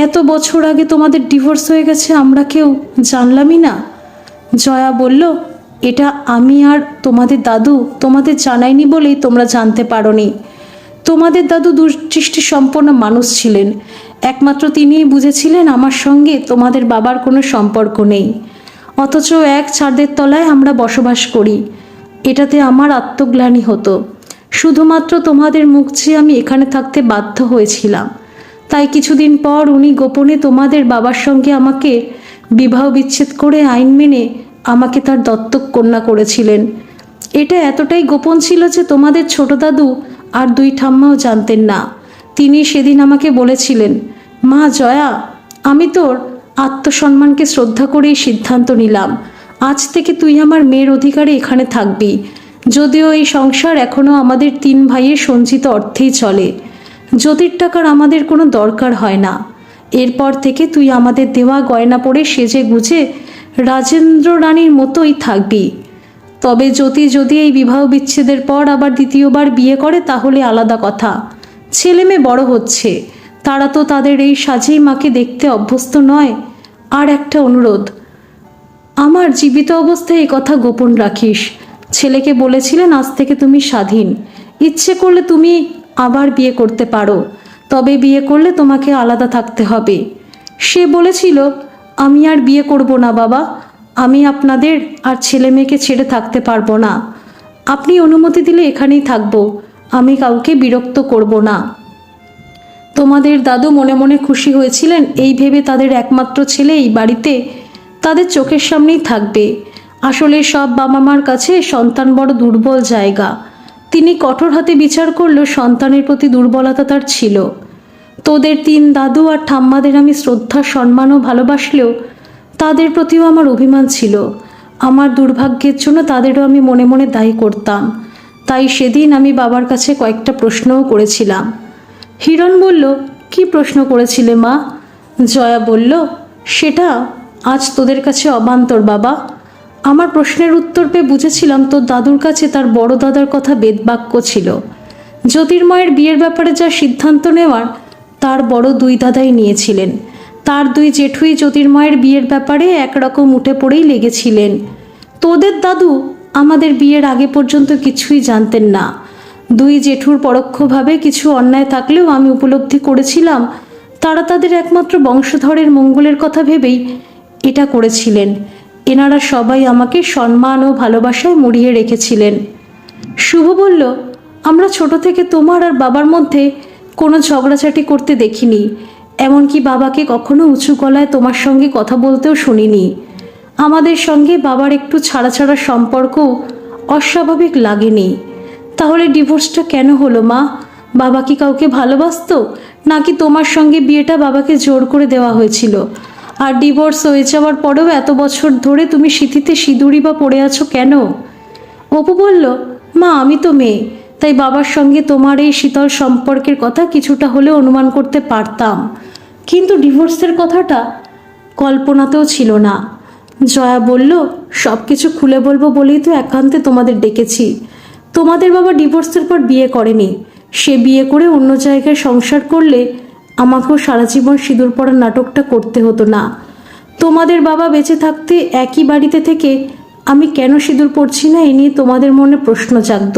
এত বছর আগে তোমাদের ডিভোর্স হয়ে গেছে, আমরা কেউ জানলামই না। জয়া বলল, এটা আমি আর তোমাদের দাদু তোমাদের জানাইনি বলেই তোমরা জানতে পারোনি। তোমাদের দাদু দূরদৃষ্টি সম্পন্ন মানুষ ছিলেন। একমাত্র তিনিই বুঝেছিলেন আমার সঙ্গে তোমাদের বাবার কোনো সম্পর্ক নেই, অথচ এক ছাদের তলায় আমরা বসবাস করি। এটাতে আমার আত্মগ্লানি হতো। শুধুমাত্র তোমাদের মুখ চেয়ে আমি এখানে থাকতে বাধ্য হয়েছিলাম। তাই কিছুদিন পর উনি গোপনে তোমাদের বাবার সঙ্গে আমাকে বিবাহ বিচ্ছেদ করে আইন মেনে আমাকে তার দত্তক কন্যা করেছিলেন। এটা এতটাই গোপন ছিল যে তোমাদের ছোট দাদু আর 2 ঠাম্মাও জানতেন না। তিনি সেদিন আমাকে বলেছিলেন, মা জয়া, আমি তোর আত্মসম্মানকে শ্রদ্ধা করেই সিদ্ধান্ত নিলাম, আজ থেকে তুই আমার মেয়ের অধিকারে এখানে থাকবি। যদিও এই সংসার এখনও আমাদের 3 ভাইয়ের সঞ্চিত অর্থেই চলে। জ্যোতির টাকার আমাদের কোনো দরকার হয় না। এরপর থেকে তুই আমাদের দেওয়া গয়না পরে সেজে গুজে রাজেন্দ্র রানীর মতোই থাকবি। তবে যদি এই বিবাহ বিচ্ছেদের পর আবার দ্বিতীয়বার বিয়ে করে তাহলে আলাদা কথা। ছেলে মেয়ে বড় হচ্ছে, তারা তো তাদের এই সাজেই মাকে দেখতে অভ্যস্ত নয়। আর একটা অনুরোধ, আমার জীবিত অবস্থায় এই কথা গোপন রাখিস। ছেলেকে বলেছিলেন আজ থেকে তুমি স্বাধীন, ইচ্ছে করলে তুমি আবার বিয়ে করতে পারো, তবে বিয়ে করলে তোমাকে আলাদা থাকতে হবে। সে বলেছিল, আমি আর বিয়ে করব না বাবা, আমি আপনাদের আর ছেলে মেয়েকে ছেড়ে থাকতে পারবো না। আপনি অনুমতি দিলে এখানেই থাকবো, আমি কাউকে বিরক্ত করব না। তোমাদের দাদু মনে মনে খুশি হয়েছিলেন এই ভেবে তাদের একমাত্র ছেলে এই বাড়িতে তাদের চোখের সামনেই থাকবে। আসলে সব বাবা মার কাছে সন্তান বড় দুর্বল জায়গা। তিনি কঠোর হাতে বিচার করলেও সন্তানের প্রতি দুর্বলতা তার ছিল। তোদের 3 দাদু আর ঠাম্মাদের আমি শ্রদ্ধা, সম্মান ও ভালোবাসলেও তাদের প্রতিও আমার অভিমান ছিল। আমার দুর্ভাগ্যের জন্য তাদেরও আমি মনে মনে দায়ী করতাম। তাই সেদিন আমি বাবার কাছে কয়েকটা প্রশ্নও করেছিলাম। হিরণ বলল, কি প্রশ্ন করেছিলে মা? জয়া বলল, সেটা আজ তোদের কাছে অবান্তর বাবা। আমার প্রশ্নের উত্তর পেয়ে বুঝেছিলাম তোর দাদুর কাছে তার বড় দাদার কথা বেদবাক্য ছিল। জ্যোতির্ময়ের বিয়ের ব্যাপারে যা সিদ্ধান্ত নেওয়ার তার বড় 2 দাদাই নিয়েছিলেন। তার 2 জেঠুই জ্যোতির্ময়ের বিয়ের ব্যাপারে একরকম উঠে পড়েই লেগেছিলেন। তোদের দাদু আমাদের বিয়ের আগে পর্যন্ত কিছুই জানতেন না। 2 জেঠুর পরোক্ষভাবে কিছু অন্যায় থাকলেও আমি উপলব্ধি করেছিলাম তারা তাদের একমাত্র বংশধরের মঙ্গলের কথা ভেবেই এটা করেছিলেন। এনারা সবাই আমাকে সম্মান ও ভালোবাসায় মুড়িয়ে রেখেছিলেন। শুভ বলল, আমরা ছোট থেকে তোমার আর বাবার মধ্যে কোনো ঝগড়াঝাটি করতে দেখিনি, এমনকি বাবাকে কখনো উঁচু গলায় তোমার সঙ্গে কথা বলতেও শুনিনি। আমাদের সঙ্গে বাবার একটু ছাড়া ছাড়া সম্পর্ক অস্বাভাবিক লাগেনি। তাহলে ডিভোর্সটা কেন হলো মা? বাবা কি কাউকে ভালোবাসতো, নাকি তোমার সঙ্গে বিয়েটা বাবাকে জোর করে দেওয়া হয়েছিল? আর ডিভোর্স হয়ে যাওয়ার পরেও এত বছর ধরে তুমি সিঁথিতে সিঁদুরি বা পড়ে আছো কেন? অপু বলল, মা আমি তো মেয়ে, তাই বাবার সঙ্গে তোমার এই শীতল সম্পর্কের কথা কিছুটা হলেও অনুমান করতে পারতাম, কিন্তু ডিভোর্সের কথাটা কল্পনাতেও ছিল না। জয়া বলল, সব কিছু খুলে বলবো বলেই তো একান্তে তোমাদের ডেকেছি। তোমাদের বাবা ডিভোর্সের পর বিয়ে করেনি, সে বিয়ে করে অন্য জায়গায় সংসার করলে আমাকেও সারা জীবন সিঁদুর পরার নাটকটা করতে হতো না। তোমাদের বাবা বেঁচে থাকতে একই বাড়িতে থেকে আমি কেন সিঁদুর পরছি না এ নিয়ে তোমাদের মনে প্রশ্ন জাগত।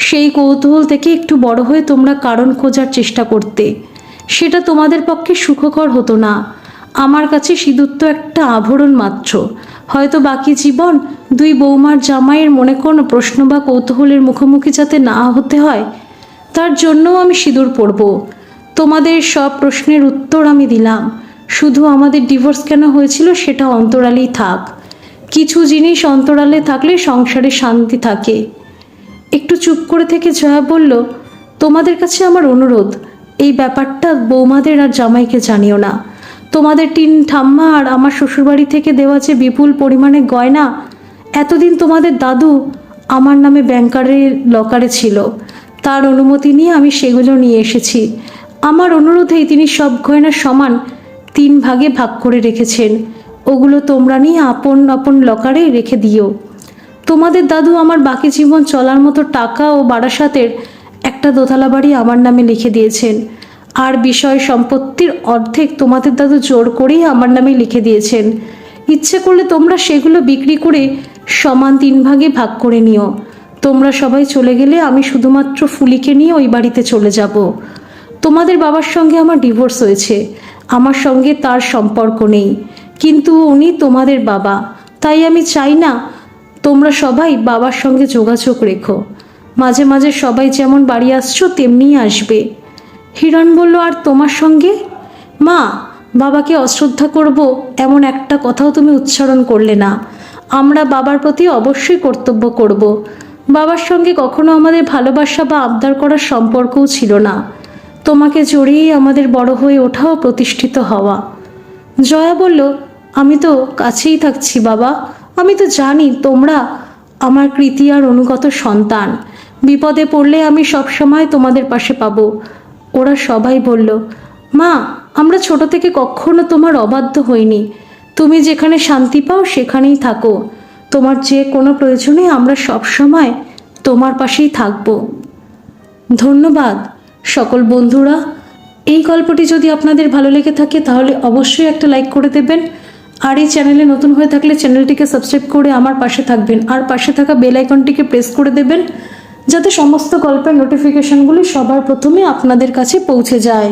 সেই কৌতূহল থেকে একটু বড় হয়ে তোমরা কারণ খোঁজার চেষ্টা করতে, সেটা তোমাদের পক্ষে সুখকর হতো না। আমার কাছে সিঁদুর তো একটা আভরণ মাত্র। হয়তো বাকি জীবন 2 বৌমার জামাইয়ের মনে কোনো প্রশ্ন বা কৌতূহলের মুখোমুখি যাতে না হতে হয়, তার জন্যও আমি সিঁদুর পরব। তোমাদের সব প্রশ্নের উত্তর আমি দিলাম, শুধু আমাদের ডিভোর্স কেন হয়েছিল সেটা অন্তরালেই থাক। কিছু জিনিস অন্তরালে থাকলে সংসারে শান্তি থাকে। একটু চুপ করে থেকে জয়া বলল, তোমাদের কাছে আমার অনুরোধ, এই ব্যাপারটা বৌমাদের আর জামাইকে জানিও না। তোমাদের 3 ঠাম্মা আর আমার শ্বশুরবাড়ি থেকে দেওয়া যে বিপুল পরিমাণে গয়না এতদিন তোমাদের দাদু আমার নামে ব্যাংকারের লকারে ছিল, তার অনুমতি নিয়ে আমি সেগুলো নিয়ে এসেছি। আমার অনুরোধেই তিনি সব গয়না সমান 3 ভাগে ভাগ করে রেখেছেন। ওগুলো তোমরা নিয়ে আপন আপন লকারে রেখে দিও। তোমাদের দাদু আমার বাকি জীবন চলার মতো টাকা ও বারাসাতের একটা দোতলা বাড়ি আমার নামে লিখে দিয়েছেন। আর বিষয় সম্পত্তির অর্ধেক তোমাদের দাদু জোর করেই আমার নামে লিখে দিয়েছেন। ইচ্ছে করলে তোমরা সেগুলো বিক্রি করে সমান 3 ভাগে ভাগ করে নিও। তোমরা সবাই চলে গেলে আমি শুধুমাত্র ফুলিকে নিয়ে ওই বাড়িতে চলে যাব। তোমাদের বাবার সঙ্গে আমার ডিভোর্স হয়েছে, আমার সঙ্গে তার সম্পর্ক নেই, কিন্তু উনি তোমাদের বাবা। তাই আমি চাই না তোমরা সবাই বাবার সঙ্গে যোগাযোগ রেখো। মাঝে মাঝে সবাই যেমন বাড়ি আসছো তেমনিই আসবে। হিরণ বলল, আর তোমার সঙ্গে? মা, বাবাকে অশ্রদ্ধা করব এমন একটা কথাও তুমি উচ্চারণ করলে না। আমরা বাবার প্রতি অবশ্যই কর্তব্য করব। বাবার সঙ্গে কখনো আমাদের ভালোবাসা বা আবদার করার সম্পর্কও ছিল না। তোমাকে জড়িয়েই আমাদের বড় হয়ে ওঠা ও প্রতিষ্ঠিত হওয়া। জয়া বলল, আমি তো কাছেই থাকছি বাবা, আমি তো জানি তোমরা আমার কৃতি আর অনুগত সন্তান। বিপদে পড়লে আমি সবসময় তোমাদের পাশে পাবো। ওরা সবাই বলল, মা, আমরা ছোট থেকে কখনো তোমার অবাধ্য হইনি। তুমি যেখানে শান্তি পাও সেখানেই থাকো। তোমার যে কোনো প্রয়োজনে আমরা সব সময় তোমার পাশেই থাকব। ধন্যবাদ সকল বন্ধুরা। এই গল্পটি যদি আপনাদের ভালো লেগে থাকে তাহলে অবশ্যই একটা লাইক করে দেবেন, আর এই চ্যানেলে নতুন হয়ে থাকলে চ্যানেলটিকে সাবস্ক্রাইব করে আমার পাশে থাকবেন, আর পাশে থাকা বেল আইকনটিকে প্রেস করে দেবেন যাতে সমস্ত গল্পের নোটিফিকেশনগুলি সবার প্রথমে আপনাদের কাছে পৌঁছে যায়।